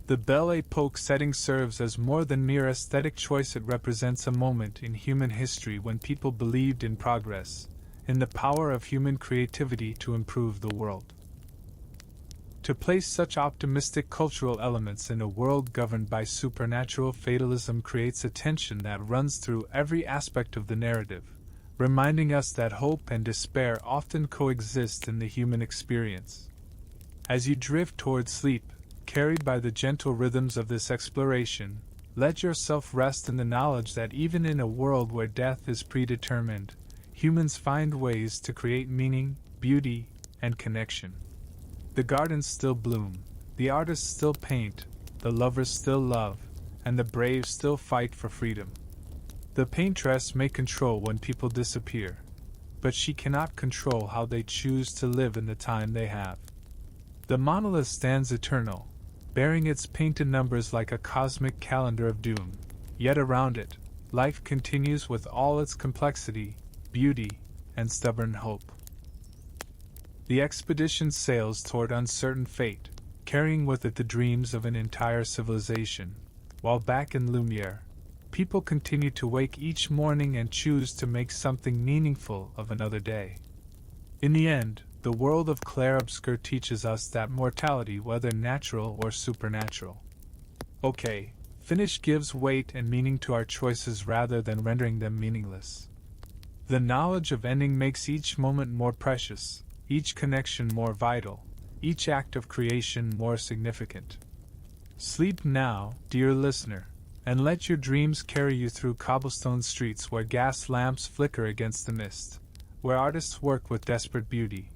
The Belle Epoque setting serves as more than mere aesthetic choice. It represents a moment in human history when people believed in progress, in the power of human creativity to improve the world. To place such optimistic cultural elements in a world governed by supernatural fatalism creates a tension that runs through every aspect of the narrative, reminding us that hope and despair often coexist in the human experience. As you drift toward sleep, carried by the gentle rhythms of this exploration, let yourself rest in the knowledge that even in a world where death is predetermined, humans find ways to create meaning, beauty, and connection. The gardens still bloom, the artists still paint, the lovers still love, and the brave still fight for freedom. The Paintress may control when people disappear, but she cannot control how they choose to live in the time they have. The monolith stands eternal, bearing its painted numbers like a cosmic calendar of doom, yet around it, life continues with all its complexity, beauty, and stubborn hope. The expedition sails toward uncertain fate, carrying with it the dreams of an entire civilization, while back in Lumiere, people continue to wake each morning and choose to make something meaningful of another day. In the end, the world of Clair Obscur teaches us that mortality, whether natural or supernatural, gives weight and meaning to our choices rather than rendering them meaningless. The knowledge of ending makes each moment more precious, each connection more vital, each act of creation more significant. Sleep now, dear listener, and let your dreams carry you through cobblestone streets where gas lamps flicker against the mist, where artists work with desperate beauty,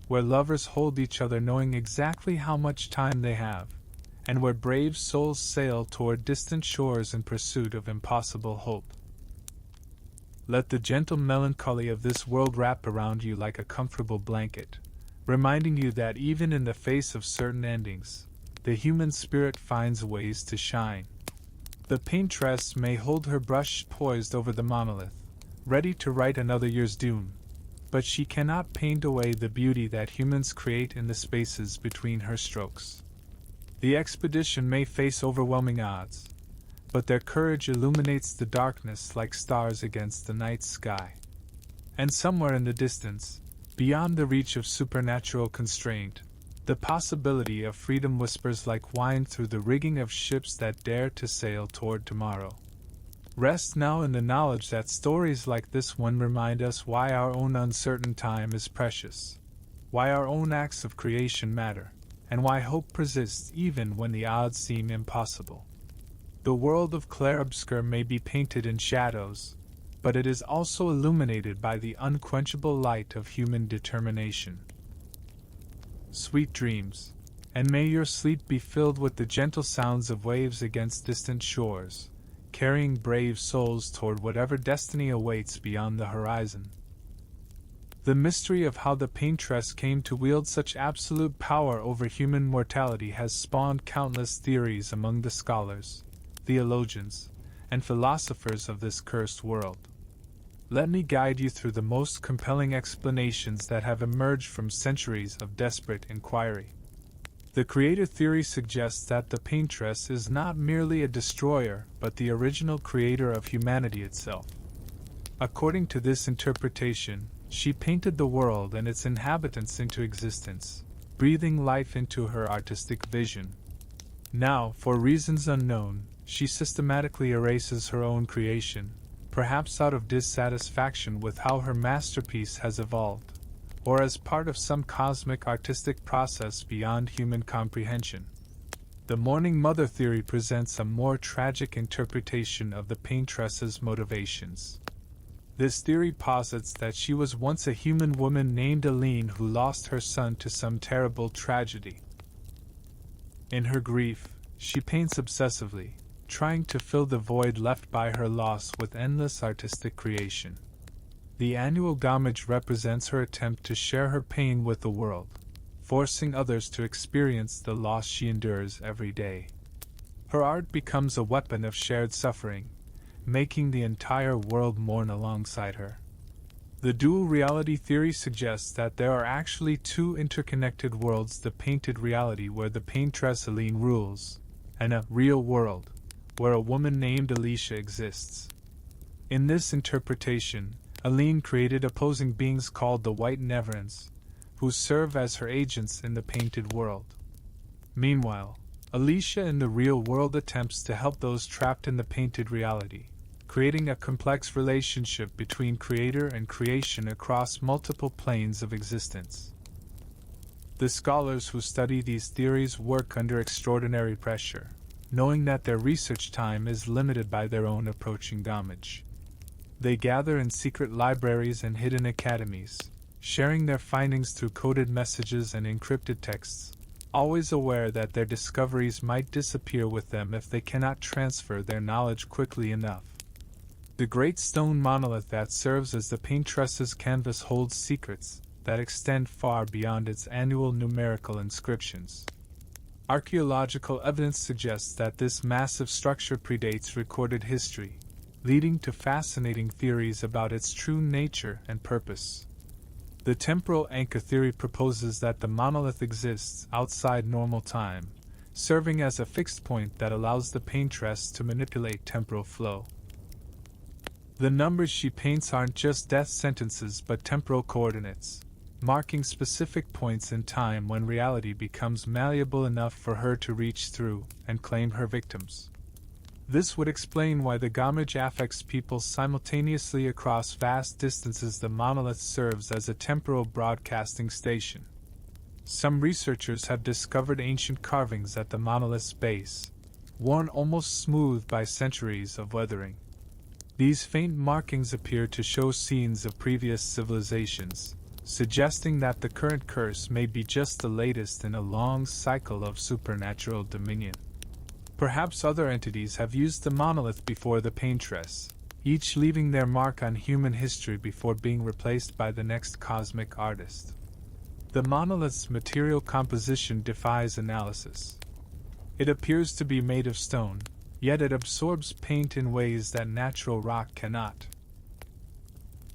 where lovers hold each other knowing exactly how much time they have, and where brave souls sail toward distant shores in pursuit of impossible hope. Let the gentle melancholy of this world wrap around you like a comfortable blanket, reminding you that even in the face of certain endings, the human spirit finds ways to shine. The Paintress may hold her brush poised over the monolith, ready to write another year's doom, but she cannot paint away the beauty that humans create in the spaces between her strokes. The expedition may face overwhelming odds, but their courage illuminates the darkness like stars against the night sky. And somewhere in the distance, beyond the reach of supernatural constraint, the possibility of freedom whispers like wine through the rigging of ships that dare to sail toward tomorrow. Rest now in the knowledge that stories like this one remind us why our own uncertain time is precious, why our own acts of creation matter, and why hope persists even when the odds seem impossible. The world of Clair Obscur may be painted in shadows, but it is also illuminated by the unquenchable light of human determination. Sweet dreams, and may your sleep be filled with the gentle sounds of waves against distant shores, carrying brave souls toward whatever destiny awaits beyond the horizon. The mystery of how the Paintress came to wield such absolute power over human mortality has spawned countless theories among the scholars, theologians, and philosophers of this cursed world. Let me guide you through the most compelling explanations that have emerged from centuries of desperate inquiry. The creator theory suggests that the Paintress is not merely a destroyer, but the original creator of humanity itself. According to this interpretation, she painted the world and its inhabitants into existence, breathing life into her artistic vision. Now, for reasons unknown, she systematically erases her own creation, perhaps out of dissatisfaction with how her masterpiece has evolved, or as part of some cosmic artistic process beyond human comprehension. The Mourning Mother theory presents a more tragic interpretation of the Paintress's motivations. This theory posits that she was once a human woman named Aline who lost her son to some terrible tragedy. In her grief, she paints obsessively, trying to fill the void left by her loss with endless artistic creation. The annual Gamage represents her attempt to share her pain with the world, forcing others to experience the loss she endures every day. Her art becomes a weapon of shared suffering, making the entire world mourn alongside her. The dual reality theory suggests that there are actually two interconnected worlds: the painted reality where the Paintress Aline rules, and a real world, where a woman named Alicia exists. In this interpretation, Aline created opposing beings called the White Neverons, who serve as her agents in the painted world. Meanwhile, Alicia in the real world attempts to help those trapped in the painted reality, creating a complex relationship between creator and creation across multiple planes of existence. The scholars who study these theories work under extraordinary pressure, knowing that their research time is limited by their own approaching damage. They gather in secret libraries and hidden academies, sharing their findings through coded messages and encrypted texts, always aware that their discoveries might disappear with them if they cannot transfer their knowledge quickly enough. The great stone monolith that serves as the Paintress's canvas holds secrets that extend far beyond its annual numerical inscriptions. Archaeological evidence suggests that this massive structure predates recorded history, leading to fascinating theories about its true nature and purpose. The temporal anchor theory proposes that the monolith exists outside normal time, serving as a fixed point that allows the Paintress to manipulate temporal flow. The numbers she paints aren't just death sentences but temporal coordinates, marking specific points in time when reality becomes malleable enough for her to reach through and claim her victims. This would explain why the Gamage affects people simultaneously across vast distances. The monolith serves as a temporal broadcasting station. Some researchers have discovered ancient carvings at the monolith's base, worn almost smooth by centuries of weathering. These faint markings appear to show scenes of previous civilizations, suggesting that the current curse may be just the latest in a long cycle of supernatural dominion. Perhaps other entities have used the monolith before the Paintress, each leaving their mark on human history before being replaced by the next cosmic artist. The monolith's material composition defies analysis. It appears to be made of stone, yet it absorbs paint in ways that natural rock cannot.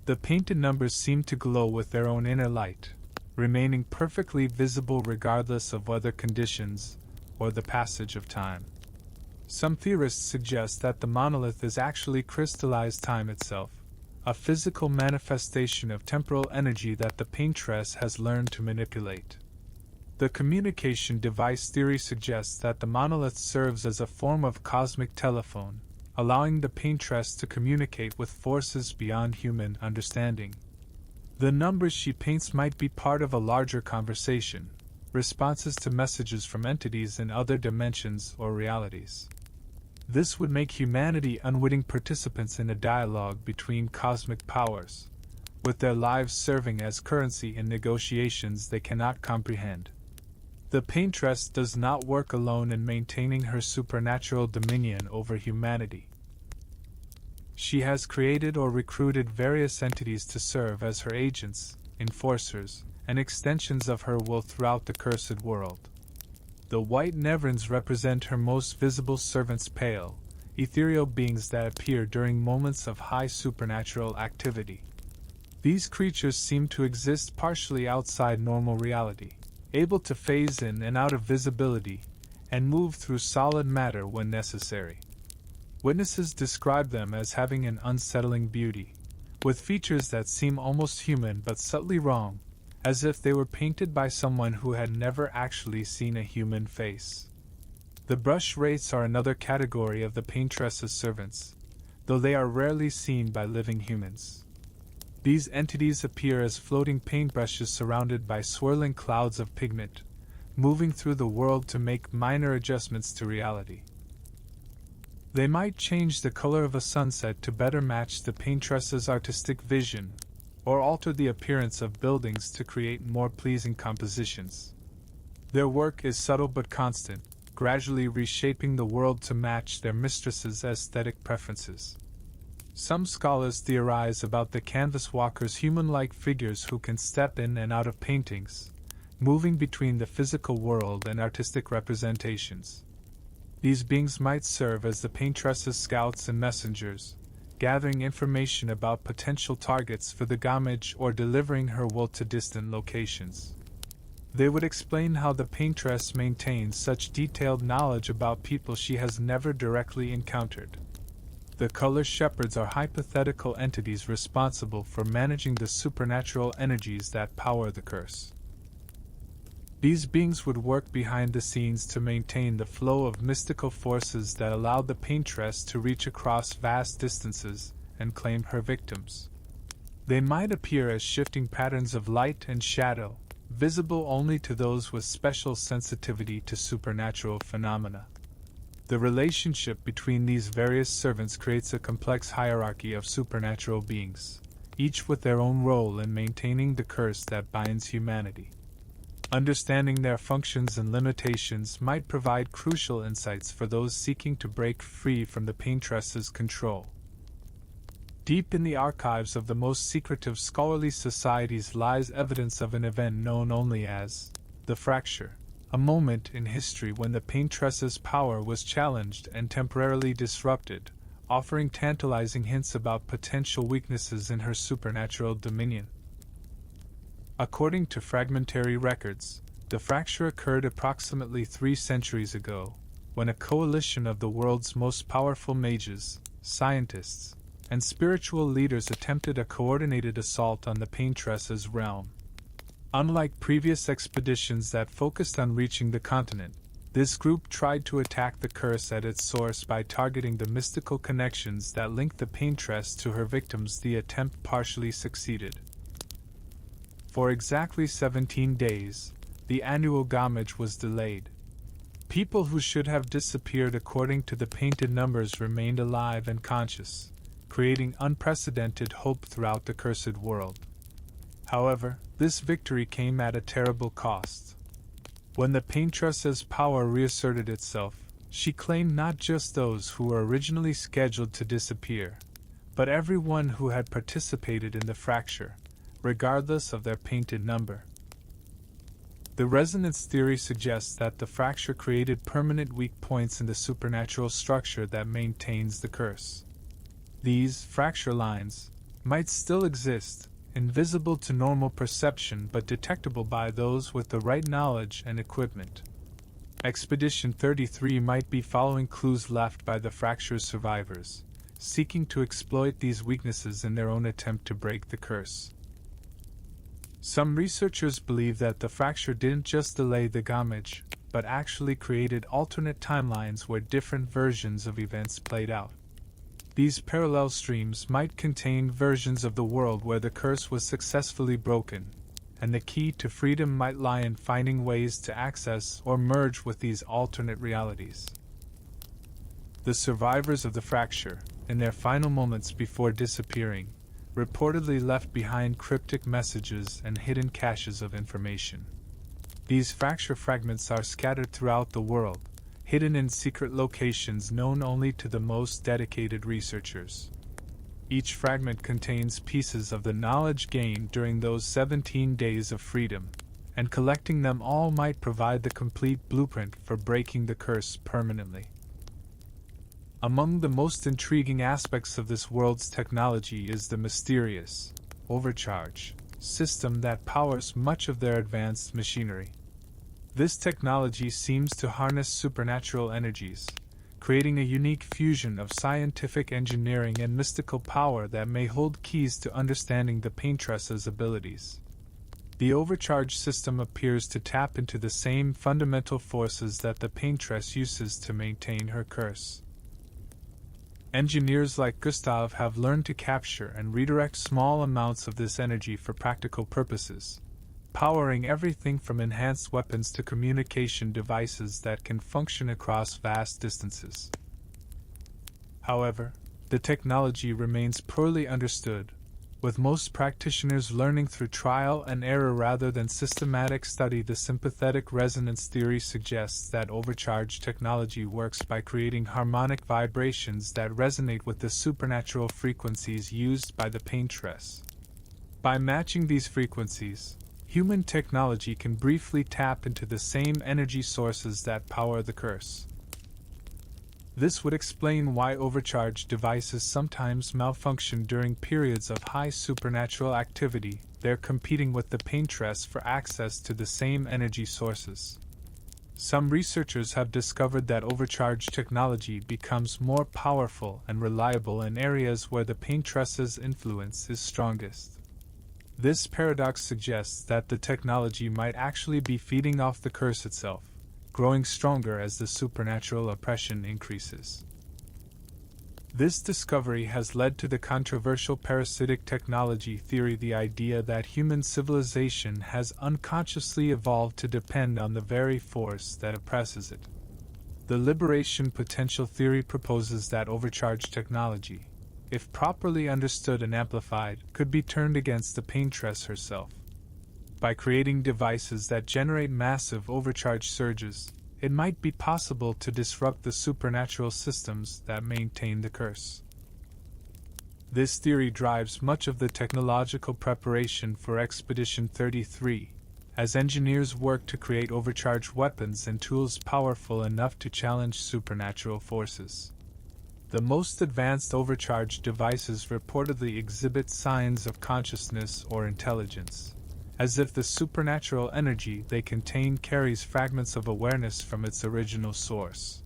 The painted numbers seem to glow with their own inner light, remaining perfectly visible regardless of weather conditions or the passage of time. Some theorists suggest that the monolith is actually crystallized time itself, a physical manifestation of temporal energy that the Paintress has learned to manipulate. The communication device theory suggests that the monolith serves as a form of cosmic telephone, allowing the Paintress to communicate with forces beyond human understanding. The numbers she paints might be part of a larger conversation, responses to messages from entities in other dimensions or realities. This would make humanity unwitting participants in a dialogue between cosmic powers, with their lives serving as currency in negotiations they cannot comprehend. The Paintress does not work alone in maintaining her supernatural dominion over humanity. She has created or recruited various entities to serve as her agents, enforcers, and extensions of her will throughout the cursed world. The white Neverons represent her most visible servants, pale, ethereal beings that appear during moments of high supernatural activity. These creatures seem to exist partially outside normal reality, able to phase in and out of visibility, and move through solid matter when necessary. Witnesses describe them as having an unsettling beauty, with features that seem almost human but subtly wrong, as if they were painted by someone who had never actually seen a human face. The brush wraiths are another category of the Paintress's servants, though they are rarely seen by living humans. These entities appear as floating paintbrushes surrounded by swirling clouds of pigment, moving through the world to make minor adjustments to reality. They might change the color of a sunset to better match the Paintress's artistic vision, or alter the appearance of buildings to create more pleasing compositions. Their work is subtle but constant, gradually reshaping the world to match their mistress's aesthetic preferences. Some scholars theorize about the canvas walkers, human-like figures who can step in and out of paintings, moving between the physical world and artistic representations. These beings might serve as the Paintress's scouts and messengers, gathering information about potential targets for the Gamage or delivering her will to distant locations. They would explain how the Paintress maintains such detailed knowledge about people she has never directly encountered. The color shepherds are hypothetical entities responsible for managing the supernatural energies that power the curse. These beings would work behind the scenes to maintain the flow of mystical forces that allowed the Paintress to reach across vast distances and claim her victims. They might appear as shifting patterns of light and shadow, visible only to those with special sensitivity to supernatural phenomena. The relationship between these various servants creates a complex hierarchy of supernatural beings, each with their own role in maintaining the curse that binds humanity. Understanding their functions and limitations might provide crucial insights for those seeking to break free from the Paintress's control. Deep in the archives of the most secretive scholarly societies lies evidence of an event known only as the Fracture, a moment in history when the Paintress's power was challenged and temporarily disrupted, offering tantalizing hints about potential weaknesses in her supernatural dominion. According to fragmentary records, the fracture occurred approximately 3 centuries ago, when a coalition of the world's most powerful mages, scientists, and spiritual leaders attempted a coordinated assault on the Paintress's realm. Unlike previous expeditions that focused on reaching the continent, this group tried to attack the curse at its source by targeting the mystical connections that linked the Paintress to her victims. The attempt partially succeeded. For exactly 17 days, the annual Gamage was delayed. People who should have disappeared according to the painted numbers remained alive and conscious, creating unprecedented hope throughout the cursed world. However, this victory came at a terrible cost. When the Paintress's power reasserted itself, she claimed not just those who were originally scheduled to disappear, but everyone who had participated in the fracture, regardless of their painted number. The resonance theory suggests that the fracture created permanent weak points in the supernatural structure that maintains the curse. These fracture lines might still exist, invisible to normal perception but detectable by those with the right knowledge and equipment. Expedition 33 might be following clues left by the fracture's survivors, seeking to exploit these weaknesses in their own attempt to break the curse. Some researchers believe that the fracture didn't just delay the Gamage, but actually created alternate timelines where different versions of events played out. These parallel streams might contain versions of the world where the curse was successfully broken, and the key to freedom might lie in finding ways to access or merge with these alternate realities. The survivors of the fracture, in their final moments before disappearing, reportedly left behind cryptic messages and hidden caches of information. These fracture fragments are scattered throughout the world, hidden in secret locations known only to the most dedicated researchers. Each fragment contains pieces of the knowledge gained during those 17 days of freedom, and collecting them all might provide the complete blueprint for breaking the curse permanently. Among the most intriguing aspects of this world's technology is the mysterious overcharge system that powers much of their advanced machinery. This technology seems to harness supernatural energies, creating a unique fusion of scientific engineering and mystical power that may hold keys to understanding the Paintress's abilities. The overcharge system appears to tap into the same fundamental forces that the Paintress uses to maintain her curse. Engineers like Gustav have learned to capture and redirect small amounts of this energy for practical purposes, powering everything from enhanced weapons to communication devices that can function across vast distances. However, the technology remains poorly understood, with most practitioners learning through trial and error rather than systematic study. The sympathetic resonance theory suggests that overcharge technology works by creating harmonic vibrations that resonate with the supernatural frequencies used by the Paintress. By matching these frequencies, human technology can briefly tap into the same energy sources that power the curse. This would explain why overcharged devices sometimes malfunction during periods of high supernatural activity. They're competing with the Paintress for access to the same energy sources. Some researchers have discovered that overcharged technology becomes more powerful and reliable in areas where the Paintress's influence is strongest. This paradox suggests that the technology might actually be feeding off the curse itself, growing stronger as the supernatural oppression increases. This discovery has led to the controversial parasitic technology theory, the idea that human civilization has unconsciously evolved to depend on the very force that oppresses it. The liberation potential theory proposes that overcharged technology, if properly understood and amplified, could be turned against the Paintress herself. By creating devices that generate massive overcharge surges, it might be possible to disrupt the supernatural systems that maintain the curse. This theory drives much of the technological preparation for Expedition 33, as engineers work to create overcharged weapons and tools powerful enough to challenge supernatural forces. The most advanced overcharged devices reportedly exhibit signs of consciousness or intelligence, as if the supernatural energy they contain carries fragments of awareness from its original source.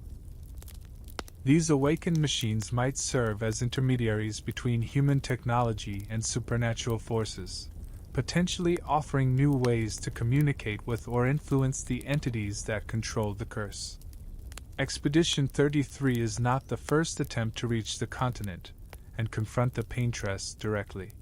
These awakened machines might serve as intermediaries between human technology and supernatural forces, potentially offering new ways to communicate with or influence the entities that control the curse. Expedition 33 is not the first attempt to reach the continent and confront the Paintress directly.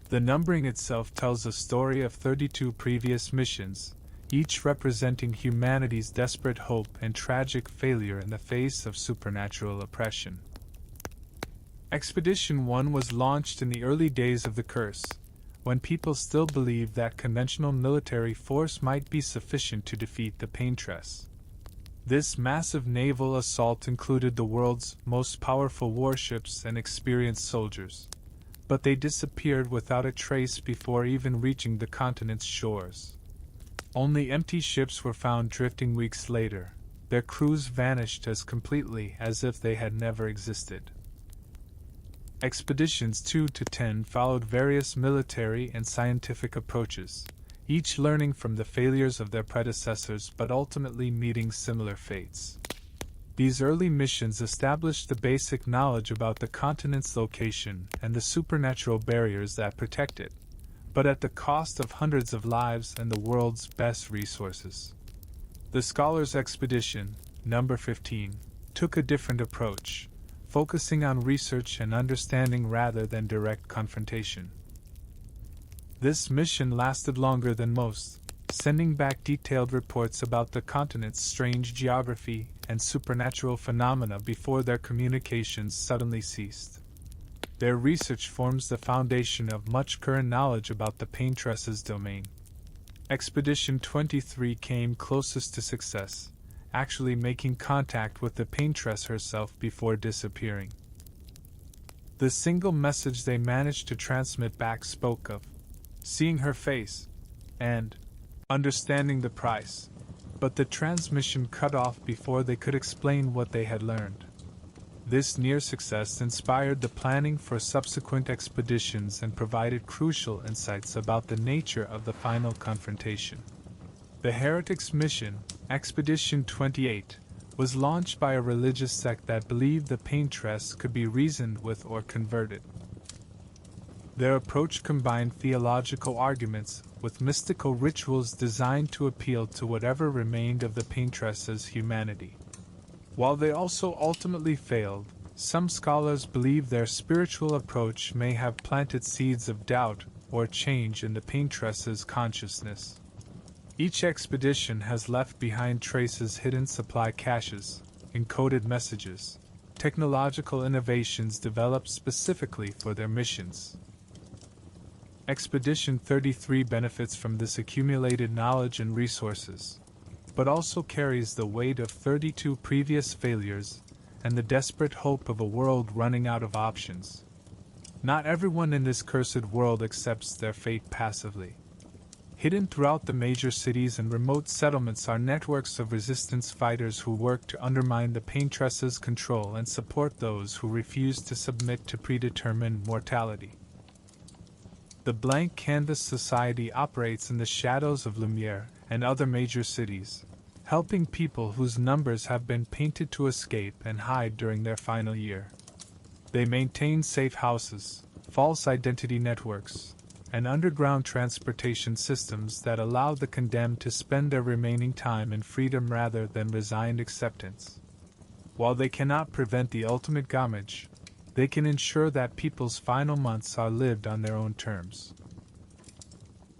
The numbering itself tells a story of 32 previous missions, each representing humanity's desperate hope and tragic failure in the face of supernatural oppression. Expedition 1 was launched in the early days of the curse, when people still believed that conventional military force might be sufficient to defeat the Paintress. This massive naval assault included the world's most powerful warships and experienced soldiers, but they disappeared without a trace before even reaching the continent's shores. Only empty ships were found drifting weeks later, their crews vanished as completely as if they had never existed. Expeditions 2 to 10 followed various military and scientific approaches, each learning from the failures of their predecessors but ultimately meeting similar fates. These early missions established the basic knowledge about the continent's location and the supernatural barriers that protect it, but at the cost of hundreds of lives and the world's best resources. The Scholars Expedition, number 15, took a different approach, focusing on research and understanding rather than direct confrontation. This mission lasted longer than most, sending back detailed reports about the continent's strange geography and supernatural phenomena before their communications suddenly ceased. Their research forms the foundation of much current knowledge about the Paintress's domain. Expedition 23 came closest to success, actually making contact with the Paintress herself before disappearing. The single message they managed to transmit back spoke of seeing her face and understanding the price, but the transmission cut off before they could explain what they had learned. This near success inspired the planning for subsequent expeditions and provided crucial insights about the nature of the final confrontation. The Heretics' mission, Expedition 28, was launched by a religious sect that believed the Paintress could be reasoned with or converted. Their approach combined theological arguments with mystical rituals designed to appeal to whatever remained of the Paintress's humanity. While they also ultimately failed, some scholars believe their spiritual approach may have planted seeds of doubt or change in the Paintress's consciousness. Each expedition has left behind traces, hidden supply caches, encoded messages, technological innovations developed specifically for their missions. Expedition 33 benefits from this accumulated knowledge and resources, but also carries the weight of 32 previous failures and the desperate hope of a world running out of options. Not everyone in this cursed world accepts their fate passively. Hidden throughout the major cities and remote settlements are networks of resistance fighters who work to undermine the Paintress's control and support those who refuse to submit to predetermined mortality. The Blank Canvas Society operates in the shadows of Lumiere and other major cities, helping people whose numbers have been painted to escape and hide during their final year. They maintain safe houses, false identity networks, and underground transportation systems that allow the condemned to spend their remaining time in freedom rather than resigned acceptance. While they cannot prevent the ultimate gamage, they can ensure that people's final months are lived on their own terms.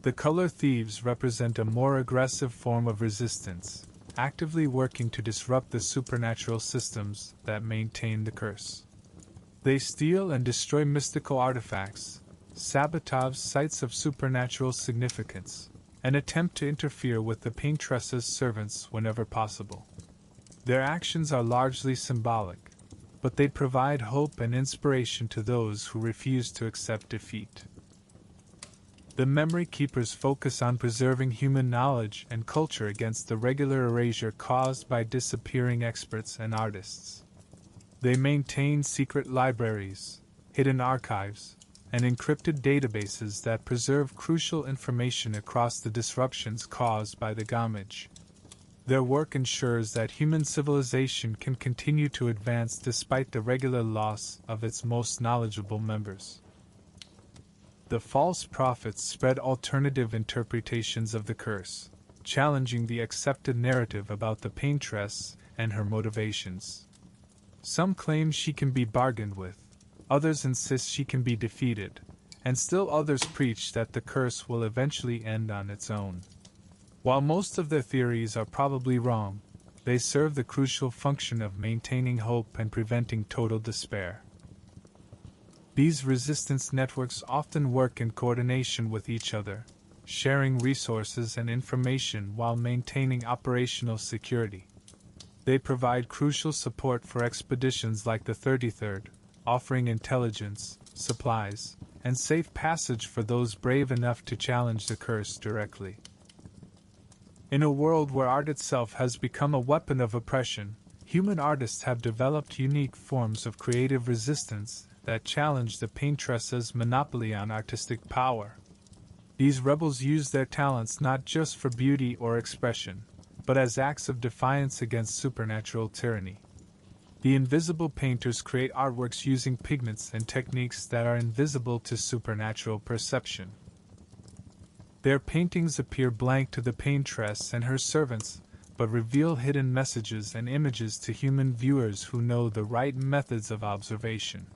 The Color Thieves represent a more aggressive form of resistance, actively working to disrupt the supernatural systems that maintain the curse. They steal and destroy mystical artifacts, sabotage sites of supernatural significance, and attempt to interfere with the Paintress's servants whenever possible. Their actions are largely symbolic, but they provide hope and inspiration to those who refuse to accept defeat. The Memory Keepers focus on preserving human knowledge and culture against the regular erasure caused by disappearing experts and artists. They maintain secret libraries, hidden archives, and encrypted databases that preserve crucial information across the disruptions caused by the gamage. Their work ensures that human civilization can continue to advance despite the regular loss of its most knowledgeable members. The false prophets spread alternative interpretations of the curse, challenging the accepted narrative about the Paintress and her motivations. Some claim she can be bargained with, others insist she can be defeated, and still others preach that the curse will eventually end on its own. While most of their theories are probably wrong, they serve the crucial function of maintaining hope and preventing total despair. These resistance networks often work in coordination with each other, sharing resources and information while maintaining operational security. They provide crucial support for expeditions like the 33rd, offering intelligence, supplies, and safe passage for those brave enough to challenge the curse directly. In a world where art itself has become a weapon of oppression, human artists have developed unique forms of creative resistance that challenge the Paintress's monopoly on artistic power. These rebels use their talents not just for beauty or expression, but as acts of defiance against supernatural tyranny. The invisible painters create artworks using pigments and techniques that are invisible to supernatural perception. Their paintings appear blank to the Paintress and her servants, but reveal hidden messages and images to human viewers who know the right methods of observation.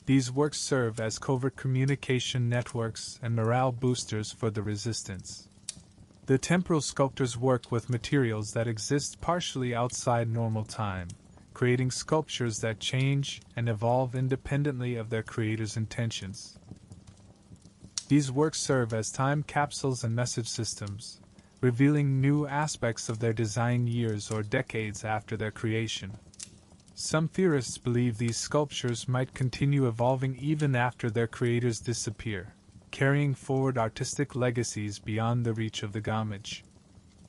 These works serve as covert communication networks and morale boosters for the resistance. The temporal sculptors work with materials that exist partially outside normal time, creating sculptures that change and evolve independently of their creators' intentions. These works serve as time capsules and message systems, revealing new aspects of their design years or decades after their creation. Some theorists believe these sculptures might continue evolving even after their creators disappear, carrying forward artistic legacies beyond the reach of the Gamage.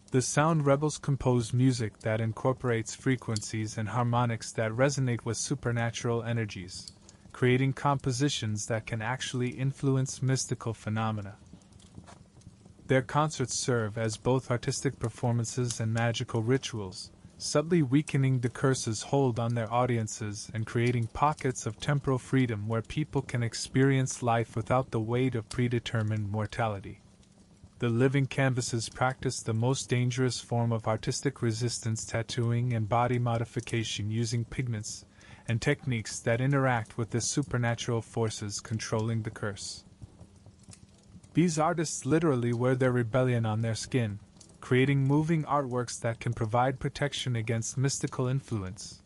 The Sound Rebels compose music that incorporates frequencies and harmonics that resonate with supernatural energies, creating compositions that can actually influence mystical phenomena. Their concerts serve as both artistic performances and magical rituals, subtly weakening the curse's hold on their audiences and creating pockets of temporal freedom where people can experience life without the weight of predetermined mortality. The living canvases practice the most dangerous form of artistic resistance, tattooing and body modification using pigments and techniques that interact with the supernatural forces controlling the curse. These artists literally wear their rebellion on their skin, creating moving artworks that can provide protection against mystical influence,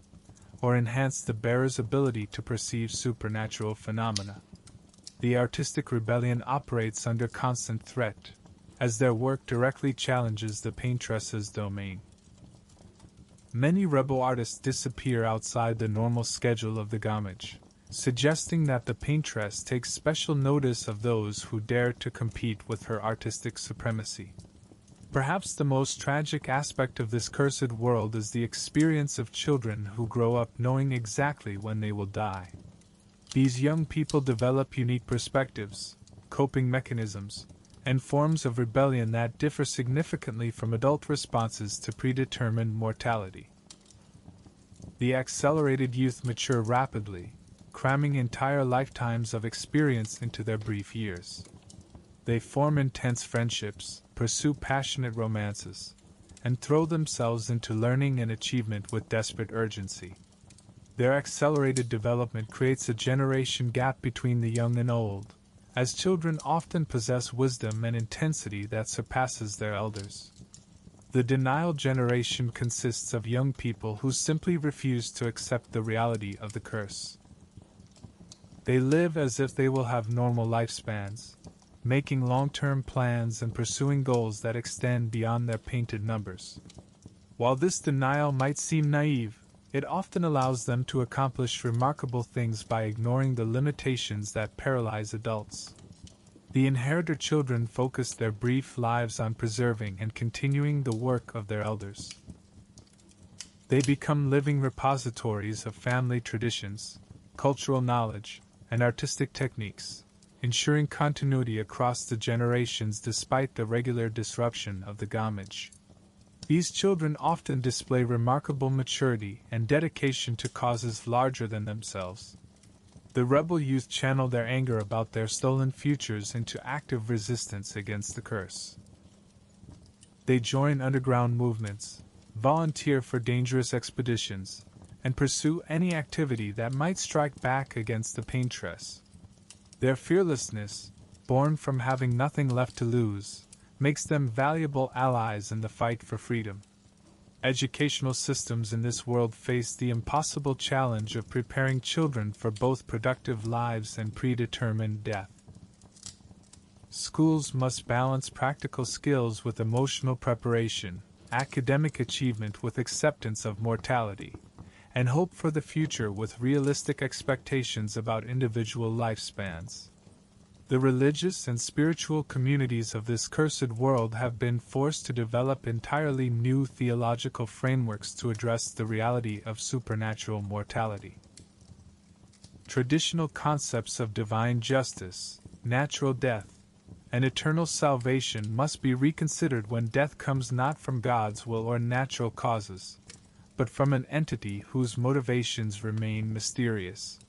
or enhance the bearer's ability to perceive supernatural phenomena. The artistic rebellion operates under constant threat, as their work directly challenges the Paintress's domain. Many rebel artists disappear outside the normal schedule of the Gamage, suggesting that the Paintress takes special notice of those who dare to compete with her artistic supremacy. Perhaps the most tragic aspect of this cursed world is the experience of children who grow up knowing exactly when they will die. These young people develop unique perspectives, coping mechanisms, and forms of rebellion that differ significantly from adult responses to predetermined mortality. The accelerated youth mature rapidly, cramming entire lifetimes of experience into their brief years. They form intense friendships, pursue passionate romances, and throw themselves into learning and achievement with desperate urgency. Their accelerated development creates a generation gap between the young and old, as children often possess wisdom and intensity that surpasses their elders. The denial generation consists of young people who simply refuse to accept the reality of the curse. They live as if they will have normal lifespans, making long-term plans and pursuing goals that extend beyond their painted numbers. While this denial might seem naive, it often allows them to accomplish remarkable things by ignoring the limitations that paralyze adults. The inheritor children focus their brief lives on preserving and continuing the work of their elders. They become living repositories of family traditions, cultural knowledge, and artistic techniques, ensuring continuity across the generations despite the regular disruption of the Gamage. These children often display remarkable maturity and dedication to causes larger than themselves. The rebel youth channel their anger about their stolen futures into active resistance against the curse. They join underground movements, volunteer for dangerous expeditions, and pursue any activity that might strike back against the Paintress. Their fearlessness, born from having nothing left to lose, makes them valuable allies in the fight for freedom. Educational systems in this world face the impossible challenge of preparing children for both productive lives and predetermined death. Schools must balance practical skills with emotional preparation, academic achievement with acceptance of mortality, and hope for the future with realistic expectations about individual lifespans. The religious and spiritual communities of this cursed world have been forced to develop entirely new theological frameworks to address the reality of supernatural mortality. Traditional concepts of divine justice, natural death, and eternal salvation must be reconsidered when death comes not from God's will or natural causes, but from an entity whose motivations remain mysterious.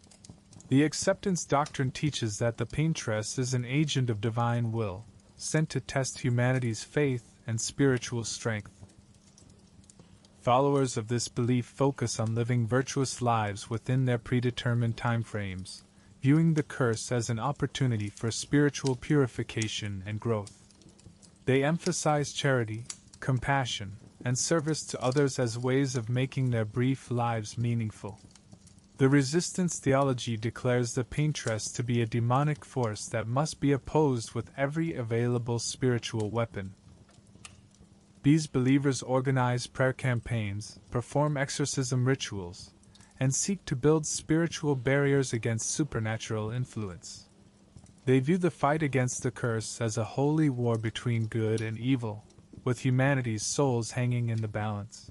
The acceptance doctrine teaches that the Paintress is an agent of divine will, sent to test humanity's faith and spiritual strength. Followers of this belief focus on living virtuous lives within their predetermined timeframes, viewing the curse as an opportunity for spiritual purification and growth. They emphasize charity, compassion, and service to others as ways of making their brief lives meaningful. The resistance theology declares the Paintress to be a demonic force that must be opposed with every available spiritual weapon. These believers organize prayer campaigns, perform exorcism rituals, and seek to build spiritual barriers against supernatural influence. They view the fight against the curse as a holy war between good and evil, with humanity's souls hanging in the balance.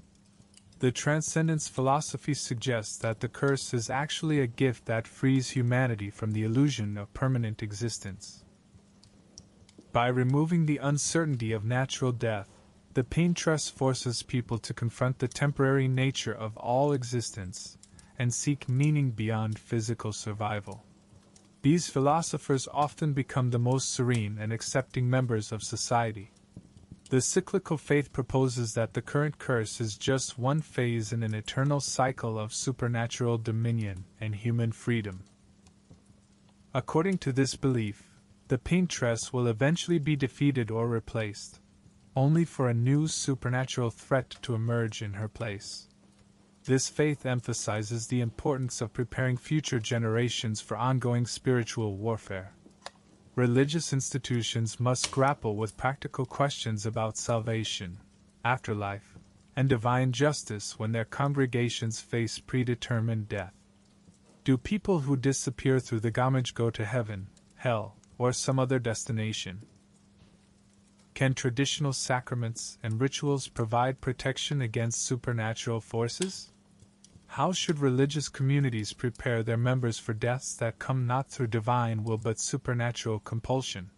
The transcendence philosophy suggests that the curse is actually a gift that frees humanity from the illusion of permanent existence. By removing the uncertainty of natural death, the Paintress forces people to confront the temporary nature of all existence and seek meaning beyond physical survival. These philosophers often become the most serene and accepting members of society. The cyclical faith proposes that the current curse is just one phase in an eternal cycle of supernatural dominion and human freedom. According to this belief, the Paintress will eventually be defeated or replaced, only for a new supernatural threat to emerge in her place. This faith emphasizes the importance of preparing future generations for ongoing spiritual warfare. Religious institutions must grapple with practical questions about salvation, afterlife, and divine justice when their congregations face predetermined death. Do people who disappear through the gamage go to heaven, hell, or some other destination? Can traditional sacraments and rituals provide protection against supernatural forces? How should religious communities prepare their members for deaths that come not through divine will but supernatural compulsion?